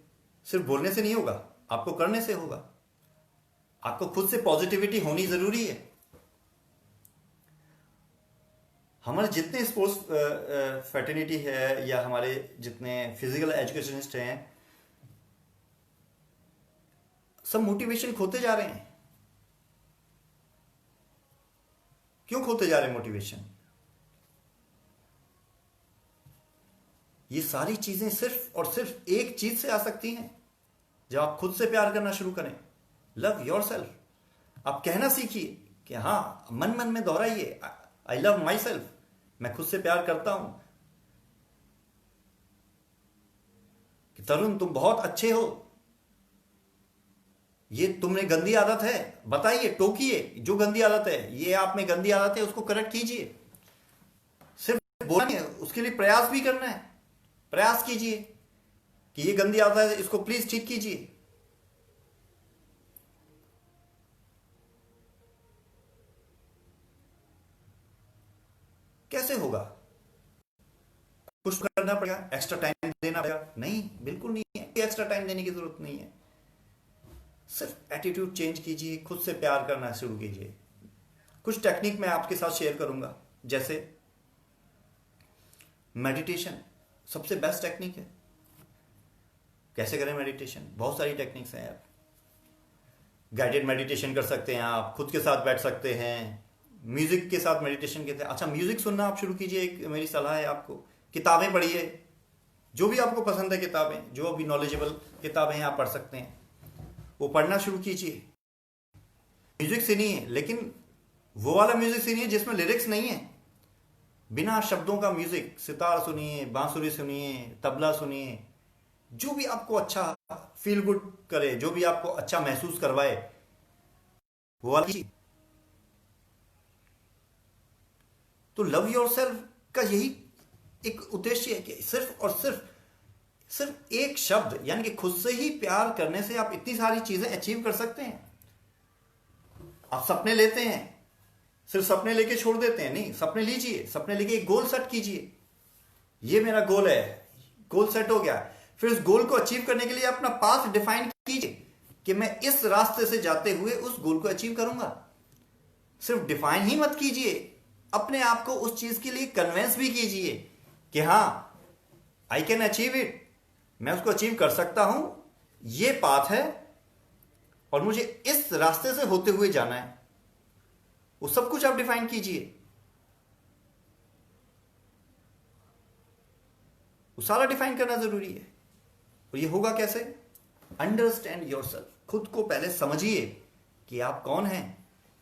सिर्फ बोलने से नहीं होगा, आपको करने से होगा। आपको खुद से पॉजिटिविटी होनी जरूरी है। हमारे जितने स्पोर्ट्स फैटर्निटी है या हमारे जितने फिजिकल एजुकेशनिस्ट हैं, सब मोटिवेशन खोते जा रहे हैं। क्यों खोते जा रहे हैं मोटिवेशन? ये सारी चीजें सिर्फ और सिर्फ एक चीज से आ सकती हैं, जब आप खुद से प्यार करना शुरू करें। Love your self. आप कहना सीखिए कि हाँ, मन मन में दोहराइए, आई लव माई सेल्फ, मैं खुद से प्यार करता हूं। कि तरुण, तुम बहुत अच्छे हो, ये तुमने गंदी आदत है, बताइए, टोकिए। जो गंदी आदत है, ये आप में गंदी आदत है, उसको करेक्ट कीजिए। सिर्फ बोलना नहीं है, उसके लिए प्रयास भी करना है। प्रयास कीजिए कि ये गंदी आदत है, इसको प्लीज ठीक कीजिए। कैसे होगा? पुश करना पड़ेगा, एक्स्ट्रा टाइम देना पड़ेगा? नहीं, बिल्कुल नहीं है, एक्स्ट्रा टाइम देने की जरूरत नहीं है। सिर्फ एटीट्यूड चेंज कीजिए, खुद से प्यार करना शुरू कीजिए। कुछ टेक्निक मैं आपके साथ शेयर करूंगा, जैसे मेडिटेशन सबसे बेस्ट टेक्निक है। कैसे करें मेडिटेशन? बहुत सारी टेक्निक्स हैं यार। गाइडेड मेडिटेशन कर सकते हैं, आप खुद के साथ बैठ सकते हैं, म्यूजिक के साथ मेडिटेशन कहते हैं। अच्छा, म्यूजिक सुनना आप शुरू कीजिए। एक मेरी सलाह है आपको, किताबें पढ़िए, जो भी आपको पसंद है किताबें, जो भी नॉलेजेबल किताबें हैं आप पढ़ सकते हैं, वो पढ़ना शुरू कीजिए। म्यूजिक सुनिए, लेकिन वो वाला म्यूजिक सुनिए जिसमें लिरिक्स नहीं है, बिना शब्दों का म्यूजिक। सितार सुनिए, बांसुरी सुनिए, तबला सुनिए, जो भी आपको अच्छा फील गुड करे, जो भी आपको अच्छा महसूस करवाए, वो वाला कीजिए। तो लव योर सेल्फ का यही एक उद्देश्य है कि सिर्फ और सिर्फ एक शब्द, यानी कि खुद से ही प्यार करने से आप इतनी सारी चीजें अचीव कर सकते हैं। आप सपने लेते हैं, सिर्फ सपने लेके छोड़ देते हैं? नहीं, सपने लीजिए, सपने लेके एक गोल सेट कीजिए। ये मेरा गोल है, गोल सेट हो गया। फिर उस गोल को अचीव करने के लिए अपना पाथ डिफाइन कीजिए कि मैं इस रास्ते से जाते हुए उस गोल को अचीव करूंगा। सिर्फ डिफाइन ही मत कीजिए, अपने आप को उस चीज के लिए कन्विंस भी कीजिए कि हाँ, आई कैन अचीव इट, मैं उसको अचीव कर सकता हूं, ये पाथ है और मुझे इस रास्ते से होते हुए जाना है। वो सब कुछ आप डिफाइन कीजिए। वो सारा डिफाइन करना जरूरी है। और ये होगा कैसे? Understand yourself. खुद को पहले समझिए कि आप कौन हैं।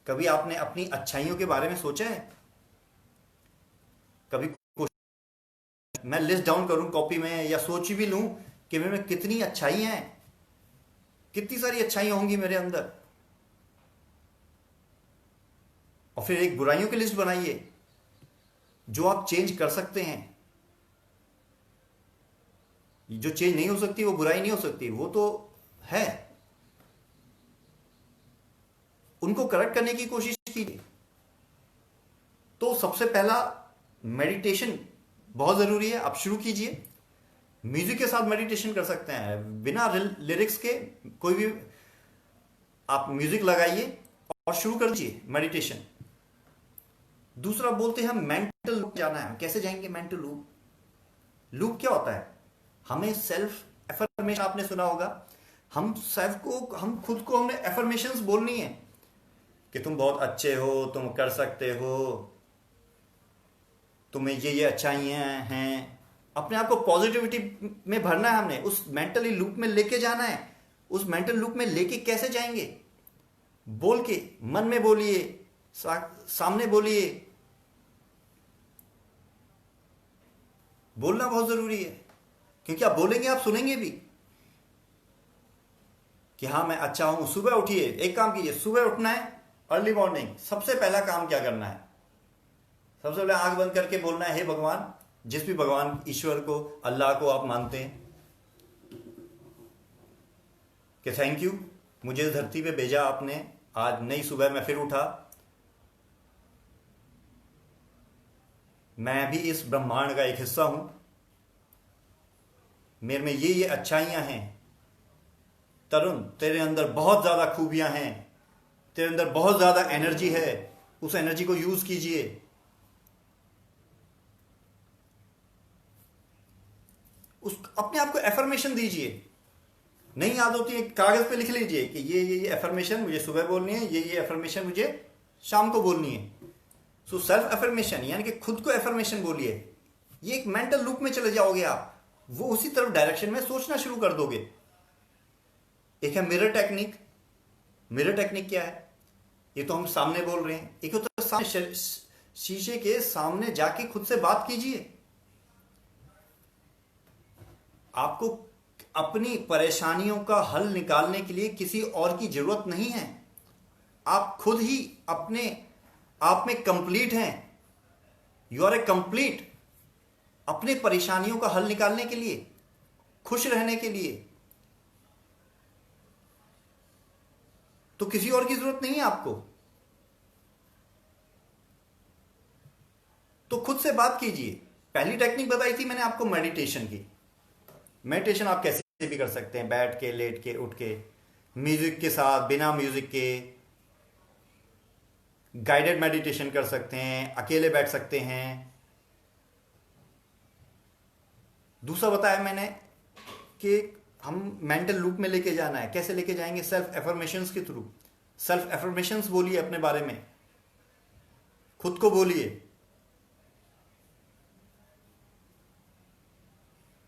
कभी आपने अपनी अच्छाइयों के बारे में सोचा है? कभी मैं लिस्ट डाउन करूं कॉपी में, या सोच भी लूं कि मैं कितनी अच्छाइयां हैं, कितनी सारी अच्छाइयां होंगी मेरे अंदर, और फिर एक बुराइयों की लिस्ट बनाइए जो आप चेंज कर सकते हैं। जो चेंज नहीं हो सकती वो बुराई नहीं हो सकती, वो तो है। उनको करेक्ट करने की कोशिश कीजिए। तो सबसे पहला मेडिटेशन बहुत जरूरी है, आप शुरू कीजिए। म्यूजिक के साथ मेडिटेशन कर सकते हैं, बिना लिरिक्स के कोई भी आप म्यूजिक लगाइए और शुरू कर दीजिए मेडिटेशन। दूसरा बोलते हैं हम मेंटल लूप जाना है। कैसे जाएंगे मेंटल लूप? लूप क्या होता है? हमें सेल्फ एफर्मेशन, आपने सुना होगा, हम खुद को हमने एफर्मेशंस बोलनी है कि तुम बहुत अच्छे हो, तुम कर सकते हो, तुम्हें ये अच्छाइयां हैं। अपने आप को पॉजिटिविटी में भरना है हमने, उस मेंटली लूप में लेके जाना है। उस मेंटल लूप में लेके कैसे जाएंगे? बोल के, मन में बोलिए, सामने बोलिए। बोलना बहुत जरूरी है, क्योंकि आप बोलेंगे, आप सुनेंगे भी कि हाँ मैं अच्छा हूं। सुबह उठिए, एक काम कीजिए, सुबह उठना है, अर्ली मॉर्निंग। सबसे पहला काम क्या करना है? सबसे पहले आंख बंद करके बोलना है, हे भगवान, जिस भी भगवान, ईश्वर को, अल्लाह को आप मानते हैं, कि थैंक यू, मुझे इस धरती पे भेजा आपने, आज नई सुबह मैं फिर उठा, मैं भी इस ब्रह्मांड का एक हिस्सा हूं, मेरे में ये अच्छाइयां हैं। तरुण, तेरे अंदर बहुत ज्यादा खूबियां हैं, तेरे अंदर बहुत ज्यादा एनर्जी है, उस एनर्जी को यूज कीजिए। उस अपने आप को एफर्मेशन दीजिए। नहीं याद होती है, कागज पे लिख लीजिए कि ये एफर्मेशन मुझे सुबह बोलनी है, ये एफर्मेशन मुझे शाम को बोलनी है। सो सेल्फ एफर्मेशन यानी कि खुद को एफर्मेशन बोलिए। ये एक मेंटल लूप में चले जाओगे आप, वो उसी तरफ डायरेक्शन में सोचना शुरू कर दोगे। एक है मिरर टेक्निक। मिरर टेक्निक क्या है? ये तो हम सामने बोल रहे हैं। एक तो सामने शीशे के सामने जाके खुद से बात कीजिए। आपको अपनी परेशानियों का हल निकालने के लिए किसी और की जरूरत नहीं है। आप खुद ही अपने आप में कंप्लीट हैं। You are a complete. अपने परेशानियों का हल निकालने के लिए, खुश रहने के लिए तो किसी और की जरूरत नहीं है आपको। तो खुद से बात कीजिए। पहली टेक्निक बताई थी मैंने आपको मेडिटेशन की। मेडिटेशन आप कैसे भी कर सकते हैं, बैठ के, लेट के, उठ के, म्यूजिक के साथ, बिना म्यूजिक के। गाइडेड मेडिटेशन कर सकते हैं, अकेले बैठ सकते हैं। दूसरा बताया मैंने कि हम मेंटल लूप में लेके जाना है। कैसे लेके जाएंगे? सेल्फ एफर्मेशंस के थ्रू। सेल्फ एफर्मेशंस बोलिए अपने बारे में, खुद को बोलिए।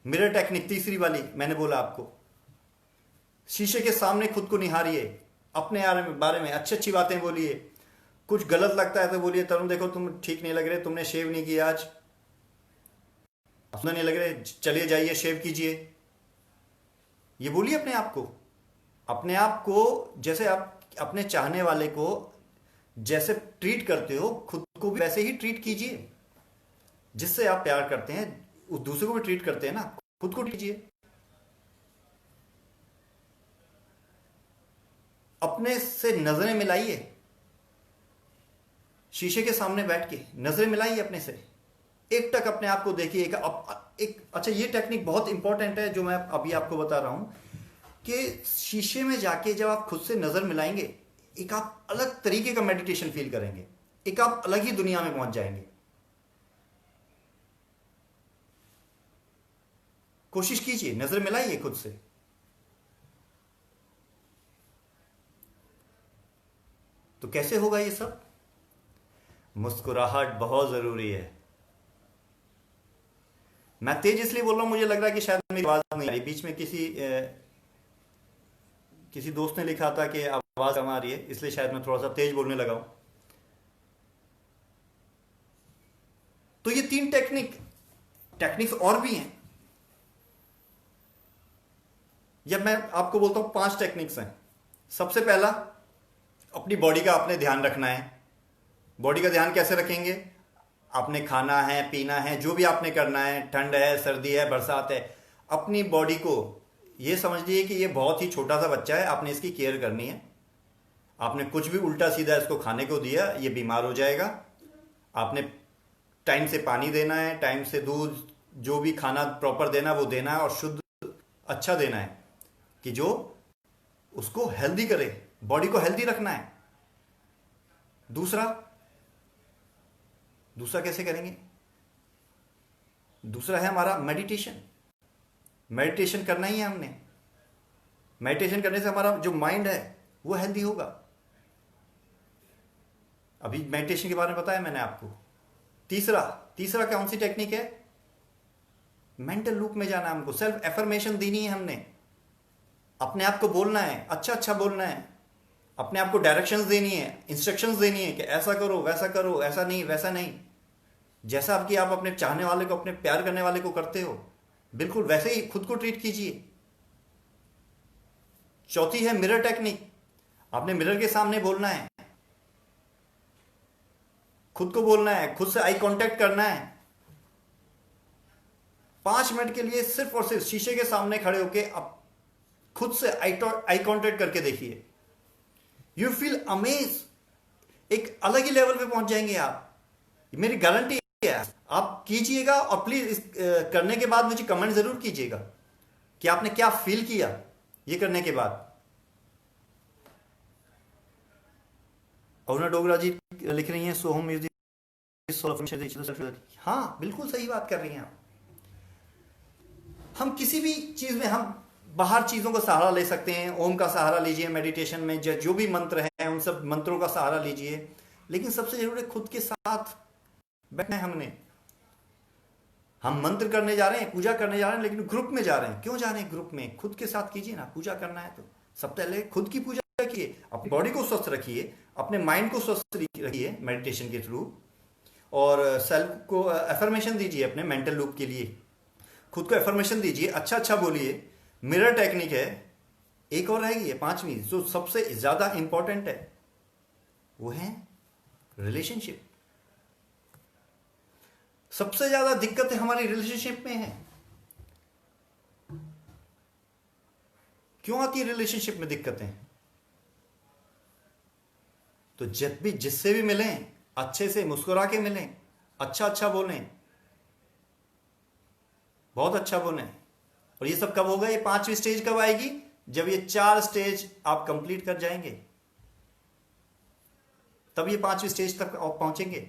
मिरर टेक्निक तीसरी वाली मैंने बोला आपको। शीशे के सामने खुद को निहारिए, अपने बारे में अच्छी अच्छी बातें बोलिए। कुछ गलत लगता है तो बोलिए, तरुण देखो तुम ठीक नहीं लग रहे, तुमने शेव नहीं किया आज, सुंदर नहीं लग रहे, चलिए जाइए शेव कीजिए। ये बोलिए अपने आप को। अपने आप को जैसे आप अपने चाहने वाले को जैसे ट्रीट करते हो, खुद को भी वैसे ही ट्रीट कीजिए। जिससे आप प्यार करते हैं उस दूसरे को भी ट्रीट करते हैं ना, खुद को कीजिए। अपने से नजरें मिलाइए। शीशे के सामने बैठ के नजरें मिलाइए अपने से। एक टक अपने आप को देखिए। एक अच्छा, ये टेक्निक बहुत इंपॉर्टेंट है जो मैं अभी आपको बता रहा हूं कि शीशे में जाके जब आप खुद से नजर मिलाएंगे, एक आप अलग तरीके का मेडिटेशन फील करेंगे। एक आप अलग ही दुनिया में पहुंच जाएंगे। कोशिश कीजिए, नजर मिलाइए खुद से। तो कैसे होगा ये सब? मुस्कुराहट बहुत जरूरी है। मैं तेज इसलिए बोल रहा हूं, मुझे लग रहा है कि शायद मेरी आवाज नहीं आ रही। बीच में किसी दोस्त ने लिखा था कि आवाज कम आ रही है, इसलिए शायद मैं थोड़ा सा तेज बोलने लगा हूं। तो ये 3 टेक्निक्स और भी हैं। जब मैं आपको बोलता हूं 5 टेक्निक्स हैं। सबसे पहला, अपनी बॉडी का आपने ध्यान रखना है। बॉडी का ध्यान कैसे रखेंगे? आपने खाना है, पीना है, जो भी आपने करना है, ठंड है, सर्दी है, बरसात है, अपनी बॉडी को ये समझ लीजिए कि ये बहुत ही छोटा सा बच्चा है, आपने इसकी केयर करनी है। आपने कुछ भी उल्टा सीधा इसको खाने को दिया, ये बीमार हो जाएगा। आपने टाइम से पानी देना है, टाइम से दूध, जो भी खाना प्रॉपर देना वो देना है, और शुद्ध अच्छा देना है कि जो उसको हेल्दी करे, बॉडी को हेल्दी रखना है। दूसरा कैसे करेंगे? दूसरा है हमारा मेडिटेशन। मेडिटेशन करना ही है हमने। मेडिटेशन करने से हमारा जो माइंड है वो हेल्दी होगा। अभी मेडिटेशन के बारे में बताया मैंने आपको। तीसरा कौन सी टेक्निक है? मेंटल लूप में जाना है हमको। सेल्फ एफर्मेशन देनी है हमने। अपने आप को बोलना है, अच्छा अच्छा बोलना है। अपने आप को डायरेक्शंस देनी है, इंस्ट्रक्शंस देनी है कि ऐसा करो, वैसा करो, ऐसा नहीं, वैसा नहीं। जैसा आपकी आप अपने चाहने वाले को, अपने प्यार करने वाले को करते हो, बिल्कुल वैसे ही खुद को ट्रीट कीजिए। चौथी है मिरर टेक्निक। आपने मिरर के सामने बोलना है, खुद को बोलना है, खुद से आई कांटेक्ट करना है। 5 मिनट के लिए सिर्फ और सिर्फ शीशे के सामने खड़े होके आप खुद से आई कांटेक्ट करके देखिए। You feel amaze. एक अलग ही लेवल पे पहुंच जाएंगे आप, मेरी गारंटी है। आप कीजिएगा और प्लीज इस करने के बाद मुझे कमेंट जरूर कीजिएगा कि आपने क्या फील किया ये करने के बाद। अरुणा डोगरा जी लिख रही हैं, सोहम म्यूजिक। हाँ, बिल्कुल सही बात कर रही हैं आप। हम किसी भी चीज में हम बाहर चीजों का सहारा ले सकते हैं। ओम का सहारा लीजिए मेडिटेशन में, जो भी मंत्र हैं उन सब मंत्रों का सहारा लीजिए, लेकिन सबसे जरूरी खुद के साथ बैठना है। हम मंत्र करने जा रहे हैं, पूजा करने जा रहे हैं, लेकिन ग्रुप में जा रहे हैं। क्यों जा रहे हैं ग्रुप में? खुद के साथ कीजिए ना। पूजा करना है तो सबसे पहले खुद की पूजा रखिए, अपनी बॉडी को स्वस्थ रखिए, अपने माइंड को स्वस्थ रखिए मेडिटेशन के थ्रू, और सेल्फ को एफर्मेशन दीजिए अपने मेंटल लूप के लिए। खुद को एफर्मेशन दीजिए, अच्छा अच्छा बोलिए। मिरर टेक्निक है। एक और रहेगी है, पांचवी, जो सबसे ज्यादा इंपॉर्टेंट है, वो है रिलेशनशिप। सबसे ज्यादा दिक्कतें हमारी रिलेशनशिप में है। क्यों आती है रिलेशनशिप में दिक्कतें? तो जब भी जिससे भी मिलें, अच्छे से मुस्कुरा के मिलें, अच्छा अच्छा बोलें, बहुत अच्छा बोलें। और ये सब कब होगा? ये पांचवी स्टेज कब आएगी? जब ये 4 स्टेज आप कंप्लीट कर जाएंगे, तब ये पांचवी स्टेज तक आप पहुंचेंगे।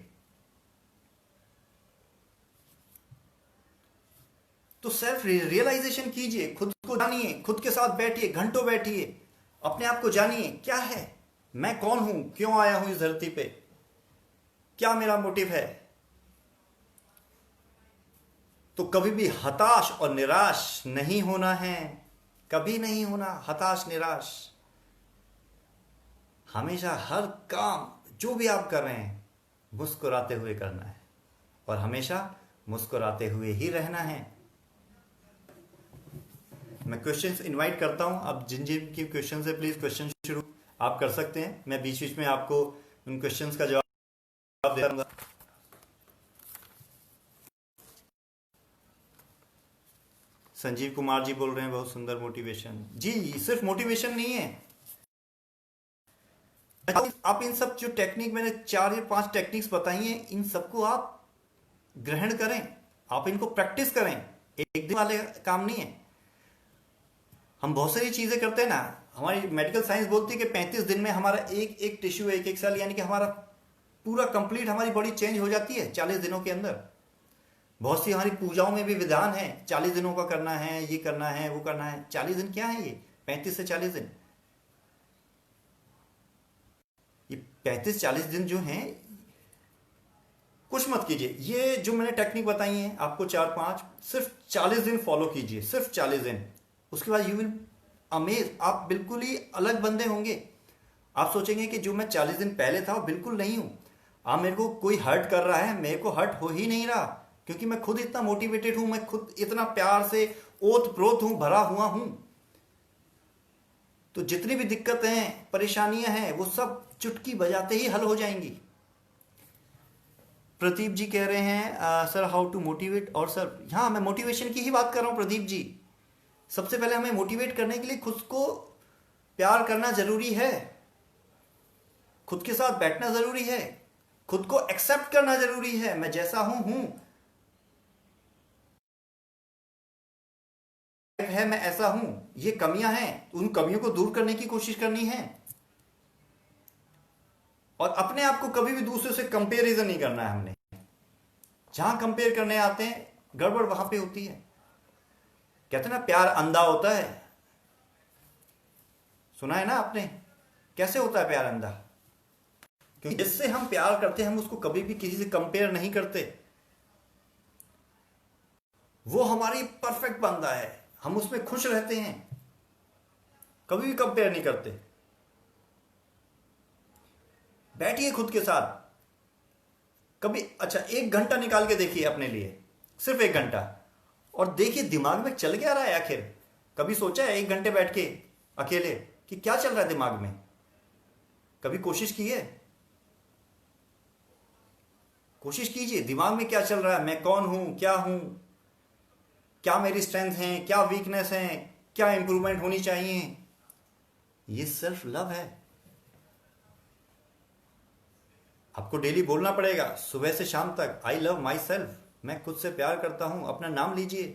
तो सेल्फ रियलाइजेशन कीजिए, खुद को जानिए, खुद के साथ बैठिए, घंटों बैठिए, अपने आप को जानिए। क्या है, मैं कौन हूं, क्यों आया हूं इस धरती पे, क्या मेरा मोटिव है। तो कभी भी हताश और निराश नहीं होना है, कभी नहीं होना हताश निराश। हमेशा हर काम जो भी आप कर रहे हैं मुस्कुराते हुए करना है, और हमेशा मुस्कुराते हुए ही रहना है। मैं क्वेश्चंस इनवाइट करता हूं। अब जिन जिन की क्वेश्चन है, प्लीज क्वेश्चन शुरू आप कर सकते हैं। मैं बीच बीच में आपको उन क्वेश्चंस का जवाब दे दूंगा। संजीव कुमार जी बोल रहे हैं, बहुत सुंदर मोटिवेशन। जी, सिर्फ मोटिवेशन नहीं है, आप इन सब जो टेक्निक मैंने 4 या 5 टेक्निक्स बताई हैं, इन सबको आप ग्रहण करें, आप इनको प्रैक्टिस करें। एक दिन वाले काम नहीं है। हम बहुत सारी चीजें करते हैं ना, हमारी मेडिकल साइंस बोलती है कि 35 दिन में हमारा एक एक टिश्यू, एक एक सेल, यानी कि हमारा पूरा कंप्लीट हमारी बॉडी चेंज हो जाती है 40 दिनों के अंदर। बहुत सी हमारी पूजाओं में भी विधान है, 40 दिनों का करना है, ये करना है, वो करना है। 40 दिन क्या है? ये 35 से 40 दिन, ये 35-40 दिन जो हैं, कुछ मत कीजिए। ये जो मैंने टेक्निक बताई है आपको 4-5, सिर्फ 40 दिन फॉलो कीजिए, सिर्फ 40 दिन। उसके बाद यू विल अमेज, आप बिल्कुल ही अलग बंदे होंगे। आप सोचेंगे कि जो मैं 40 दिन पहले था वो बिल्कुल नहीं हूं। मेरे को कोई हर्ट कर रहा है, मेरे को हर्ट हो ही नहीं रहा, क्योंकि मैं खुद इतना मोटिवेटेड हूं, मैं खुद इतना प्यार से ओत प्रोत हूं, भरा हुआ हूं। तो जितनी भी दिक्कतें हैं, परेशानियां हैं, वो सब चुटकी बजाते ही हल हो जाएंगी। प्रदीप जी कह रहे हैं सर हाउ टू मोटिवेट, और सर हाँ, मैं मोटिवेशन की ही बात कर रहा हूं प्रदीप जी। सबसे पहले हमें मोटिवेट करने के लिए खुद को प्यार करना जरूरी है, खुद के साथ बैठना जरूरी है, खुद को एक्सेप्ट करना जरूरी है। मैं जैसा हूं है, मैं ऐसा हूं, ये कमियां हैं, उन कमियों को दूर करने की कोशिश करनी है। और अपने आप को कभी भी दूसरे से कंपेरिजन नहीं करना है हमने। जहां कंपेयर करने आते हैं, गड़बड़ वहां पे होती है। कहते हैं ना, प्यार अंधा होता है। सुना है ना आपने? कैसे होता है प्यार अंधा? क्योंकि जिससे हम प्यार करते हैं, हम उसको कभी भी किसी से कंपेयर नहीं करते। वो हमारी परफेक्ट बंदा है, हम उसमें खुश रहते हैं, कभी भी कंपेयर नहीं करते। बैठिए खुद के साथ कभी, अच्छा 1 घंटा निकाल के देखिए अपने लिए, सिर्फ 1 घंटा, और देखिए दिमाग में चल क्या रहा है आखिर। कभी सोचा है 1 घंटे बैठ के अकेले कि क्या चल रहा है दिमाग में? कभी कोशिश की है? कोशिश कीजिए, दिमाग में क्या चल रहा है, मैं कौन हूं, क्या मेरी स्ट्रेंथ है, क्या वीकनेस है, क्या इंप्रूवमेंट होनी चाहिए। ये सेल्फ लव है। आपको डेली बोलना पड़ेगा, सुबह से शाम तक, आई लव माई सेल्फ, मैं खुद से प्यार करता हूं। अपना नाम लीजिए,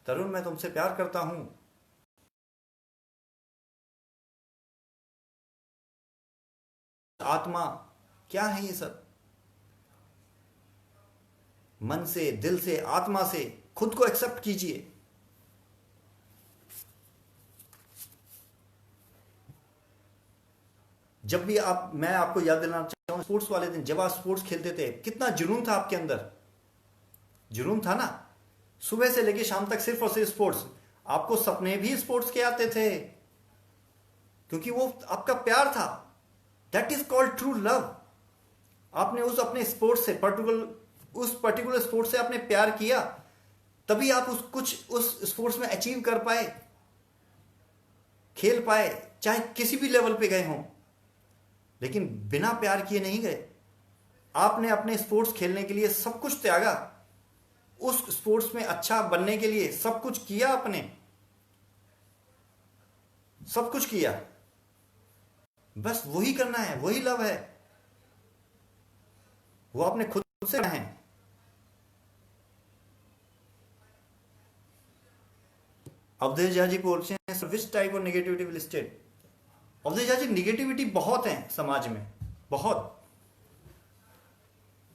तरुण मैं तुमसे प्यार करता हूं। आत्मा क्या है? ये सब मन से, दिल से, आत्मा से खुद को एक्सेप्ट कीजिए। जब भी मैं आपको याद दिलाना चाहूँ, स्पोर्ट्स वाले दिन जब आप स्पोर्ट्स खेलते थे, कितना जुनून था आपके अंदर, जुनून था ना। सुबह से लेके शाम तक सिर्फ और सिर्फ स्पोर्ट्स। आपको सपने भी स्पोर्ट्स के आते थे, क्योंकि वो आपका प्यार था। That is called true love. आपने उस अपने स्पोर्ट्स से उस पर्टिकुलर स्पोर्ट्स से आपने प्यार किया, तभी आप उस स्पोर्ट्स में अचीव कर पाए, खेल पाए, चाहे किसी भी लेवल पे गए हों। लेकिन बिना प्यार किए नहीं गए। आपने अपने स्पोर्ट्स खेलने के लिए सब कुछ त्यागा, उस स्पोर्ट्स में अच्छा बनने के लिए सब कुछ किया, आपने सब कुछ किया। बस वही करना है, वही लव है, वो आपने खुद से करना है। अवधेश झा जी बोलते हैं, which type of negativity will stay. Awadhesh Jha ji, negativity बहुत है समाज में, बहुत।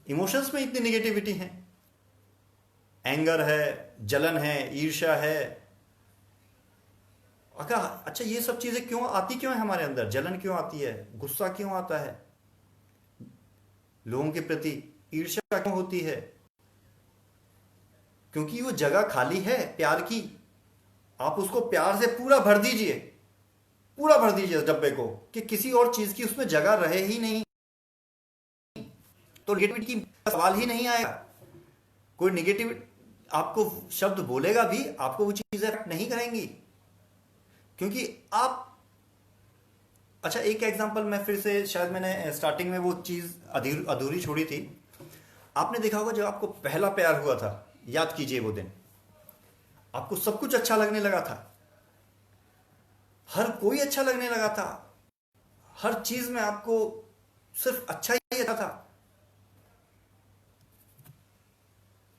इमोशंस में इतनी निगेटिविटी है, एंगर है, जलन है, ईर्ष्या है। अच्छा, ये सब चीजें क्यों है हमारे अंदर? जलन क्यों आती है? गुस्सा क्यों आता है? लोगों के प्रति ईर्ष्या क्यों होती है? क्योंकि वो जगह खाली है प्यार की। आप उसको प्यार से पूरा भर दीजिए उस डब्बे को, कि किसी और चीज की उसमें जगह रहे ही नहीं, तो नेगेटिविटी की सवाल ही नहीं आएगा। कोई नेगेटिव आपको शब्द बोलेगा भी, आपको वो चीजें अफेक्ट नहीं करेंगी, क्योंकि आप। अच्छा, एक एग्जांपल मैं फिर से, शायद मैंने स्टार्टिंग में वो चीज अधूरी छोड़ी थी। आपने देखा होगा, जब आपको पहला प्यार हुआ था, याद कीजिए वो दिन, आपको सब कुछ अच्छा लगने लगा था, हर कोई अच्छा लगने लगा था, हर चीज में आपको सिर्फ अच्छा ही आता था।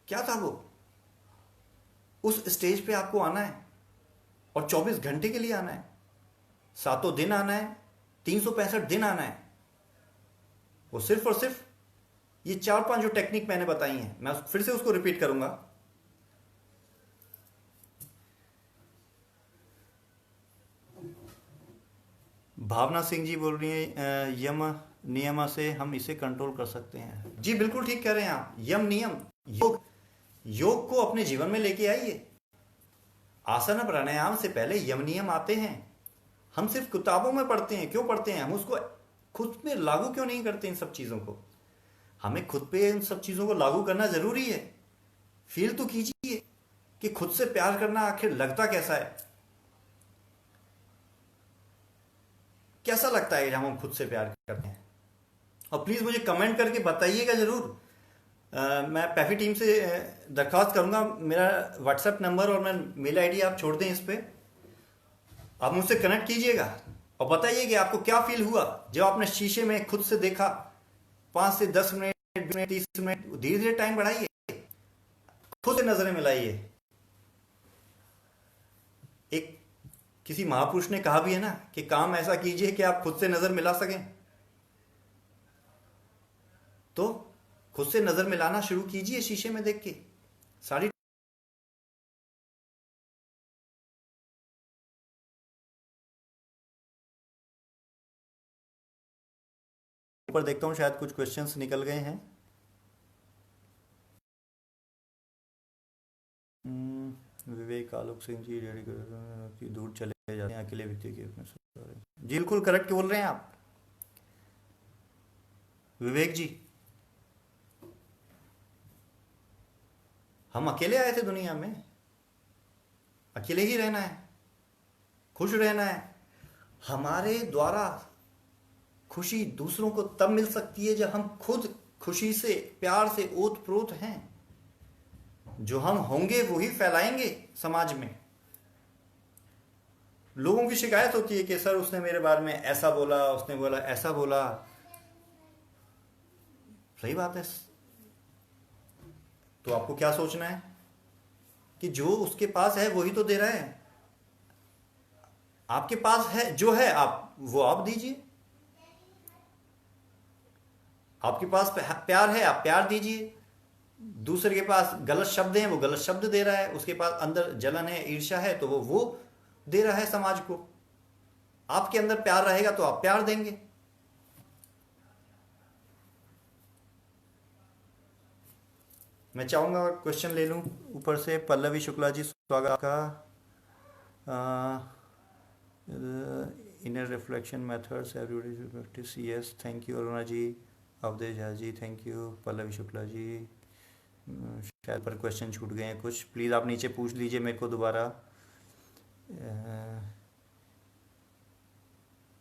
क्या था वो? उस स्टेज पे आपको आना है, और 24 घंटे के लिए आना है, 7 दिन आना है, 365 दिन आना है। वो सिर्फ और सिर्फ ये 4-5 जो टेक्निक मैंने बताई हैं, मैं फिर से उसको रिपीट करूंगा। भावना सिंह जी बोल रही है, यम नियम से हम इसे कंट्रोल कर सकते हैं। जी बिल्कुल ठीक कह रहे हैं आप। यम नियम, योग को अपने जीवन में लेके आइए। आसन प्राणायाम से पहले यम नियम आते हैं। हम सिर्फ किताबों में पढ़ते हैं। क्यों पढ़ते हैं? हम उसको खुद में लागू क्यों नहीं करते? इन सब चीजों को हमें खुद पे इन सब चीजों को लागू करना जरूरी है। फील तो कीजिए कि खुद से प्यार करना आखिर लगता कैसा है, कैसा लगता है जब हम खुद से प्यार करते हैं। और प्लीज मुझे कमेंट करके बताइएगा जरूर। मैं पैफी टीम से दरख्वास्त करूंगा, मेरा व्हाट्सएप नंबर और मैं मेल आईडी आप छोड़ दें इस पे, आप मुझसे कनेक्ट कीजिएगा और बताइए कि आपको क्या फील हुआ जब आपने शीशे में खुद से देखा। 5 से 10 मिनट, 30 मिनट, धीरे धीरे टाइम बढ़ाइए, खुद से नजरें मिलाइए। एक किसी महापुरुष ने कहा भी है ना कि काम ऐसा कीजिए कि आप खुद से नजर मिला सकें। तो खुद से नजर मिलाना शुरू कीजिए शीशे में देख के। सारी ऊपर देखता हूं, शायद कुछ क्वेश्चंस निकल गए हैं। विवेक आलोक सिंह जी, रेडी दूर चले जाते हैं अकेले व्यक्ति के। जी बिल्कुल करेक्ट बोल रहे हैं आप विवेक जी। हम अकेले आए थे दुनिया में, अकेले ही रहना है, खुश रहना है। हमारे द्वारा खुशी दूसरों को तब मिल सकती है जब हम खुद खुशी से, प्यार से ओत-प्रोत हैं। जो हम होंगे वो ही फैलाएंगे समाज में। लोगों की शिकायत होती है कि सर उसने मेरे बारे में ऐसा बोला, उसने बोला ऐसा बोला। सही बात है। तो आपको क्या सोचना है कि जो उसके पास है वही तो दे रहा है। आपके पास है जो है, आप वो आप दीजिए। आपके पास प्यार है, आप प्यार दीजिए। दूसरे के पास गलत शब्द हैं, वो गलत शब्द दे रहा है। उसके पास अंदर जलन है, ईर्ष्या है, तो वो दे रहा है समाज को। आपके अंदर प्यार रहेगा तो आप प्यार देंगे। मैं चाहूँगा क्वेश्चन ले लूँ ऊपर से। पल्लवी शुक्ला जी, स्वागत आपका। Inner reflection methods everybody should practice, yes thank you Aruna ji. Awadhesh Jha ji thank you. Pallavi Shukla ji, शायद पर क्वेश्चन छूट गए हैं कुछ, प्लीज़ आप नीचे पूछ लीजिए मेरे को दोबारा।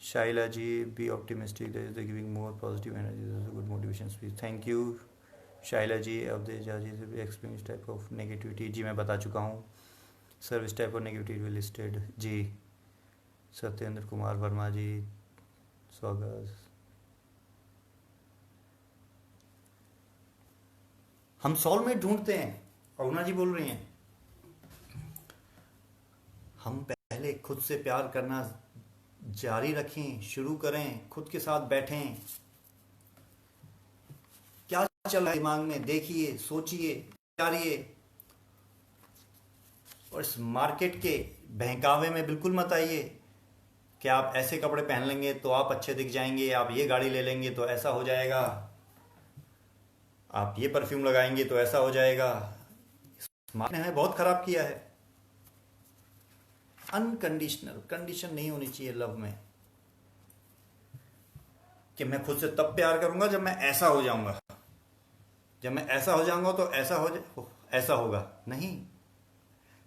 Shaila ji, be optimistic, that is giving more positive energy, good motivation speech, thank you Shaila ji. Awadhesh Jha ji, explain type of negativity, जी मैं बता चुका हूँ। Service type of negativity will listed जी। सत्येंद्र कुमार वर्मा जी, स्वागत। हम सोलमेट ढूंढते हैं, अरुणा जी बोल रही हैं। हम पहले खुद से प्यार करना जारी रखें, शुरू करें, खुद के साथ बैठें। क्या चल रहा है दिमाग में, देखिए, सोचिए, विचारिए, और इस मार्केट के बहकावे में बिल्कुल मत आइए कि आप ऐसे कपड़े पहन लेंगे तो आप अच्छे दिख जाएंगे, आप ये गाड़ी ले लेंगे तो ऐसा हो जाएगा, आप ये परफ्यूम लगाएंगे तो ऐसा हो जाएगा। मार्केट ने हमें बहुत खराब किया है। अनकंडीशनल कंडीशन नहीं होनी चाहिए लव में कि मैं खुद से तब प्यार करूंगा जब मैं ऐसा हो जाऊंगा, जब मैं ऐसा हो जाऊंगा तो ऐसा होगा। नहीं,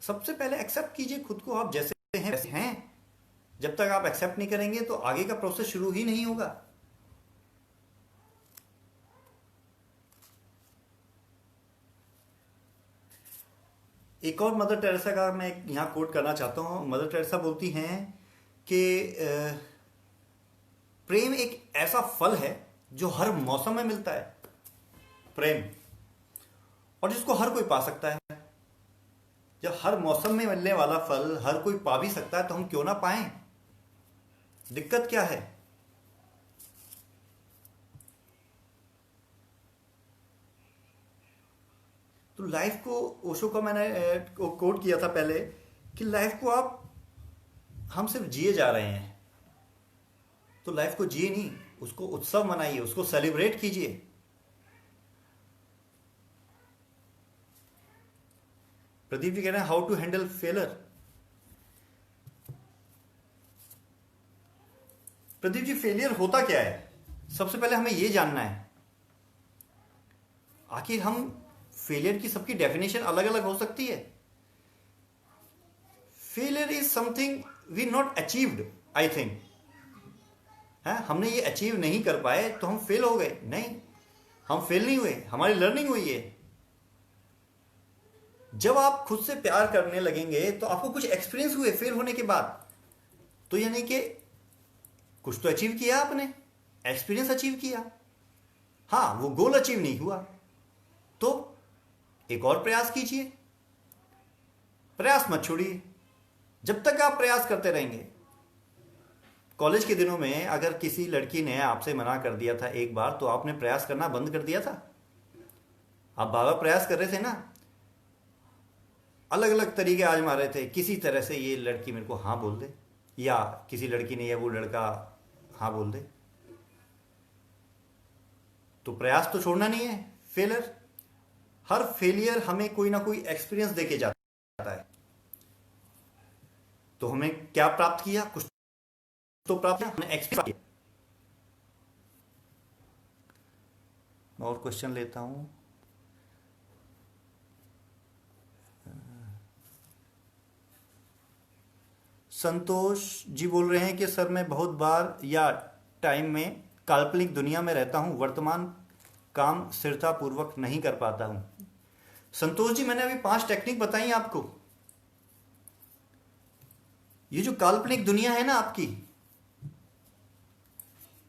सबसे पहले एक्सेप्ट कीजिए खुद को, आप जैसे हैं वैसे हैं। जब तक आप एक्सेप्ट नहीं करेंगे तो आगे का प्रोसेस शुरू ही नहीं होगा। एक और मदर टेरेसा का मैं यहां कोट करना चाहता हूं। मदर टेरेसा बोलती हैं कि प्रेम एक ऐसा फल है जो हर मौसम में मिलता है, प्रेम, और जिसको हर कोई पा सकता है। जब हर मौसम में मिलने वाला फल हर कोई पा भी सकता है तो हम क्यों ना पाएं? दिक्कत क्या है? तो लाइफ को, ओशो का मैंने कोट किया था पहले कि लाइफ को हम सिर्फ जिए जा रहे हैं, तो लाइफ को जिए नहीं, उसको उत्सव मनाइए, उसको सेलिब्रेट कीजिए। प्रदीप जी कह रहे हैं how to handle failure. Pradeep ji, failure होता क्या है? सबसे पहले हमें यह जानना है। आखिर हम फेलियर की सबकी डेफिनेशन अलग अलग हो सकती है। Failure is something we not achieved, I think है। हमने ये अचीव नहीं कर पाए तो हम फेल हो गए? नहीं, हम फेल नहीं हुए, हमारी लर्निंग हुई है। जब आप खुद से प्यार करने लगेंगे तो आपको कुछ एक्सपीरियंस हुए फेल होने के बाद, तो यानी कि कुछ तो अचीव किया आपने, एक्सपीरियंस अचीव किया। हाँ, वो गोल अचीव नहीं हुआ तो एक और प्रयास कीजिए, प्रयास मत छोड़िए। जब तक आप प्रयास करते रहेंगे। कॉलेज के दिनों में अगर किसी लड़की ने आपसे मना कर दिया था एक बार, तो आपने प्रयास करना बंद कर दिया था? आप बाबा प्रयास कर रहे थे ना, अलग अलग तरीके आजमा रहे थे, किसी तरह से ये लड़की मेरे को हाँ बोल दे, या किसी लड़की ने या वो लड़का हाँ बोल दे। तो प्रयास तो छोड़ना नहीं है। फेलियर, हर फेलियर हमें कोई ना कोई एक्सपीरियंस देके जाता है। तो हमें क्या प्राप्त किया? कुछ तो प्राप्त किया, हमने एक्सपीरियंस किया। मैं और क्वेश्चन लेता हूं। संतोष जी बोल रहे हैं कि सर मैं बहुत बार या टाइम में काल्पनिक दुनिया में रहता हूं, वर्तमान काम स्थिरता पूर्वक नहीं कर पाता हूं। संतोष जी, मैंने अभी 5 टेक्निक बताई आपको। ये जो काल्पनिक दुनिया है ना आपकी,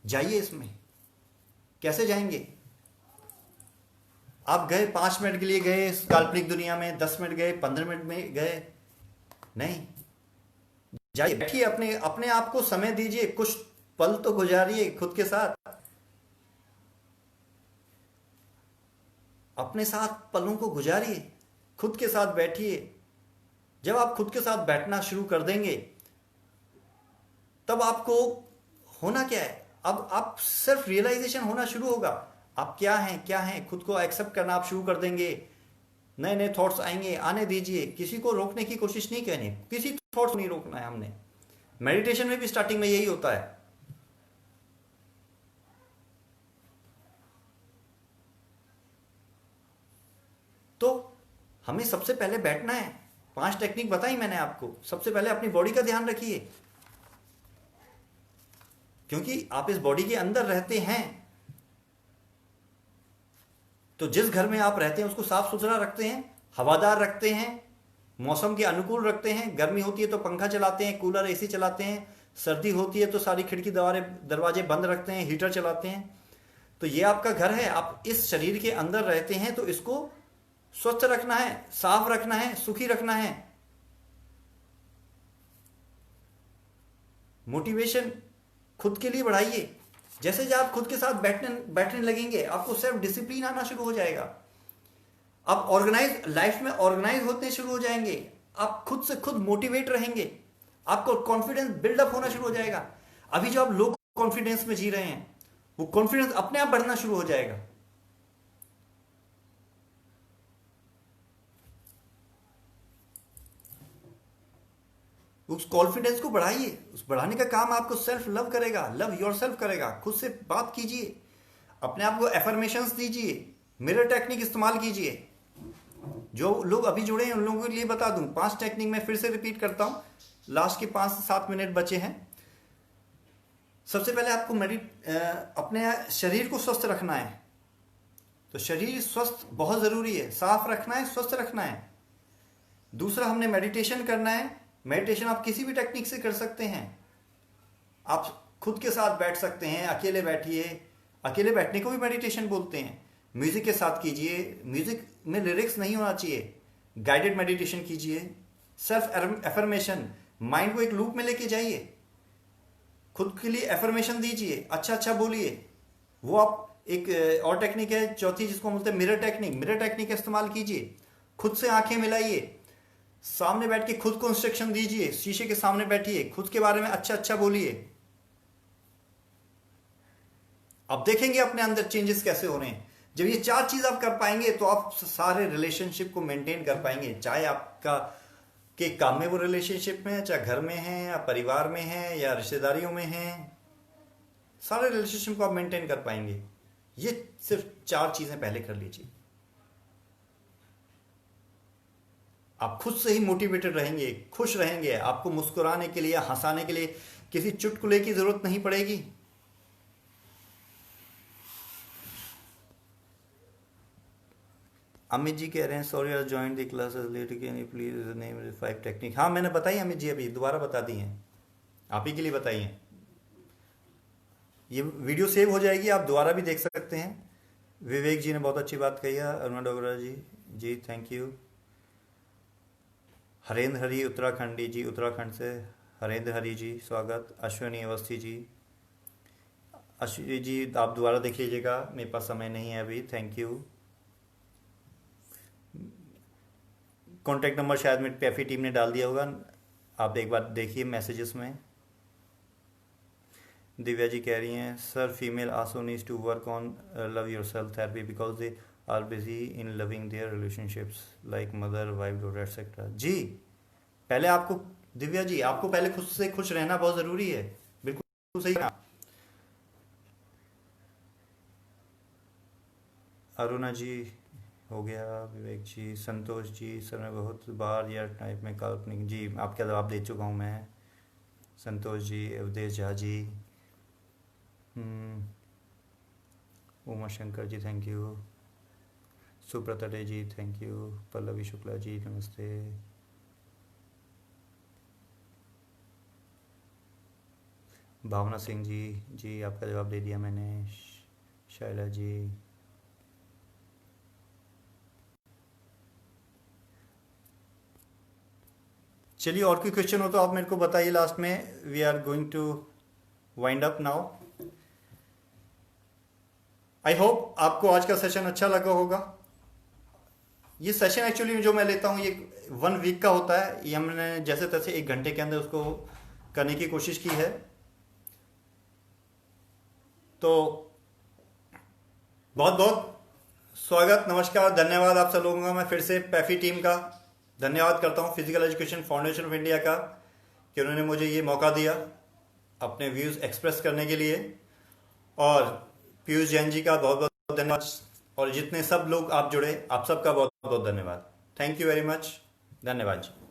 जाइए इसमें। कैसे जाएंगे? आप गए 5 मिनट के लिए गए इस काल्पनिक दुनिया में, 10 मिनट गए, 15 मिनट में गए, नहीं। जाइए, बैठिए, अपने आप को समय दीजिए, कुछ पल तो गुजारिए खुद के साथ। अपने साथ पलों को गुजारिए, खुद के साथ बैठिए। जब आप खुद के साथ बैठना शुरू कर देंगे, तब आपको होना क्या है, अब आप सेल्फ रियलाइजेशन होना शुरू होगा। आप क्या हैं, क्या हैं, खुद को एक्सेप्ट करना आप शुरू कर देंगे। नए नए थॉट्स आएंगे, आने दीजिए, किसी को रोकने की कोशिश नहीं करनी, किसी थॉट्स को नहीं रोकना है हमने। मेडिटेशन में भी स्टार्टिंग में यही होता है। तो हमें सबसे पहले बैठना है। 5 टेक्निक बताई मैंने आपको। सबसे पहले अपनी बॉडी का ध्यान रखिए, क्योंकि आप इस बॉडी के अंदर रहते हैं। तो जिस घर में आप रहते हैं उसको साफ सुथरा रखते हैं, हवादार रखते हैं, मौसम के अनुकूल रखते हैं। गर्मी होती है तो पंखा चलाते हैं, कूलर एसी चलाते हैं। सर्दी होती है तो सारी खिड़की दरवाजे बंद रखते हैं, हीटर चलाते हैं। तो ये आपका घर है, आप इस शरीर के अंदर रहते हैं, तो इसको स्वस्थ रखना है, साफ रखना है, सुखी रखना है। मोटिवेशन खुद के लिए बढ़ाइए। जैसे जब आप खुद के साथ बैठने लगेंगे, आपको सेल्फ डिसिप्लिन आना शुरू हो जाएगा। आप ऑर्गेनाइज लाइफ में ऑर्गेनाइज होते शुरू हो जाएंगे। आप खुद से खुद मोटिवेट रहेंगे, आपको कॉन्फिडेंस बिल्डअप होना शुरू हो जाएगा। अभी जो आप लो कॉन्फिडेंस में जी रहे हैं, वो कॉन्फिडेंस अपने आप बढ़ना शुरू हो जाएगा। उस कॉन्फिडेंस को बढ़ाइए। उस बढ़ाने का काम आपको सेल्फ लव करेगा, लव योर सेल्फ करेगा। खुद से बात कीजिए, अपने आप को एफर्मेशंस दीजिए, मिरर टेक्निक इस्तेमाल कीजिए। जो लोग अभी जुड़े हैं उन लोगों के लिए बता दूं, 5 टेक्निक मैं फिर से रिपीट करता हूं, लास्ट के 5 से 7 मिनट बचे हैं। सबसे पहले आपको अपने शरीर को स्वस्थ रखना है। तो शरीर स्वस्थ बहुत जरूरी है, साफ रखना है, स्वस्थ रखना है। दूसरा, हमने मेडिटेशन करना है। मेडिटेशन आप किसी भी टेक्निक से कर सकते हैं। आप खुद के साथ बैठ सकते हैं, अकेले बैठिए। अकेले बैठने को भी मेडिटेशन बोलते हैं। म्यूजिक के साथ कीजिए, म्यूजिक में लिरिक्स नहीं होना चाहिए। गाइडेड मेडिटेशन कीजिए। सेल्फ एफर्मेशन, माइंड को एक लूप में लेके जाइए। खुद के लिए एफर्मेशन दीजिए, अच्छा अच्छा बोलिए। वो आप एक और टेक्निक है चौथी, जिसको बोलते हैं मिरर टेक्निक। मिरर टेक्निक का इस्तेमाल कीजिए। खुद से आंखें मिलाइए, सामने बैठ के खुद को इंस्ट्रक्शन दीजिए। शीशे के सामने बैठिए, खुद के बारे में अच्छा अच्छा बोलिए। अब देखेंगे अपने अंदर चेंजेस कैसे हो रहे हैं। जब ये 4 चीज आप कर पाएंगे तो आप सारे रिलेशनशिप को मेंटेन कर पाएंगे। चाहे आपका के काम में वो रिलेशनशिप में है, चाहे घर में है या परिवार में है या रिश्तेदारियों में है, सारे रिलेशनशिप को आप मेंटेन कर पाएंगे। ये सिर्फ 4 चीजें पहले कर लीजिए। आप खुद से ही मोटिवेटेड रहेंगे, खुश रहेंगे। आपको मुस्कुराने के लिए, हंसाने के लिए किसी चुटकुले की जरूरत नहीं पड़ेगी। अमित जी कह रहे हैं, sorry I joined the classes late, can you please name 5 technique. हाँ, मैंने बताई अमित जी, अभी दोबारा बता दी हैं, आप ही के लिए बताई हैं। ये वीडियो सेव हो जाएगी, आप दोबारा भी देख सकते हैं। विवेक जी ने बहुत अच्छी बात कही है। अरुणा डोगरा जी थैंक यू। हरेंद्र हरी उत्तराखंडी जी, उत्तराखंड से हरेंद्र हरी जी स्वागत। अश्विनी अवस्थी जी, अश्विनी जी आप दोबारा देख लीजिएगा, मेरे पास समय नहीं है अभी। Thank you. कॉन्टैक्ट नंबर शायद मेरी पैफी टीम ने डाल दिया होगा, आप एक बार देखिए मैसेजेस में। दिव्या जी कह रही हैं, sir female also needs to work on love yourself therapy because they are busy in loving their relationships like mother wife daughter etcetera. जी, पहले आपको, दिव्या जी, आपको पहले खुद से खुश रहना बहुत जरूरी है। बिल्कुल सही कहा। अरुणा जी हो गया। विवेक जी, संतोष जी, सर मैं बहुत बार यह टाइप में काल्पनिक। जी, आपका जवाब दे चुका हूँ मैं। Santosh ji, Awadhesh Jha ji, Uma Shankar ji thank you. Subrata Dey ji thank you. Pallavi Shukla ji नमस्ते। भावना सिंह जी आपका जवाब दे दिया मैंने। शैला जी, चलिए और कोई क्वेश्चन हो तो आप मेरे को बताइए लास्ट में। We are going to wind up now. I hope आपको आज का सेशन अच्छा लगा होगा। ये सेशन एक्चुअली जो मैं लेता हूँ ये 1 वीक का होता है। ये हमने जैसे तैसे 1 घंटे के अंदर उसको करने की कोशिश की है। तो बहुत बहुत स्वागत, नमस्कार, धन्यवाद आप सब लोगों का। मैं फिर से पैफी टीम का धन्यवाद करता हूँ, physical education foundation of India का, कि उन्होंने मुझे ये मौका दिया अपने व्यूज़ एक्सप्रेस करने के लिए। और पीयूष जैन जी का बहुत बहुत धन्यवाद, और जितने सब लोग आप जुड़े, आप सबका बहुत बहुत धन्यवाद। थैंक यू वेरी मच, धन्यवाद जी।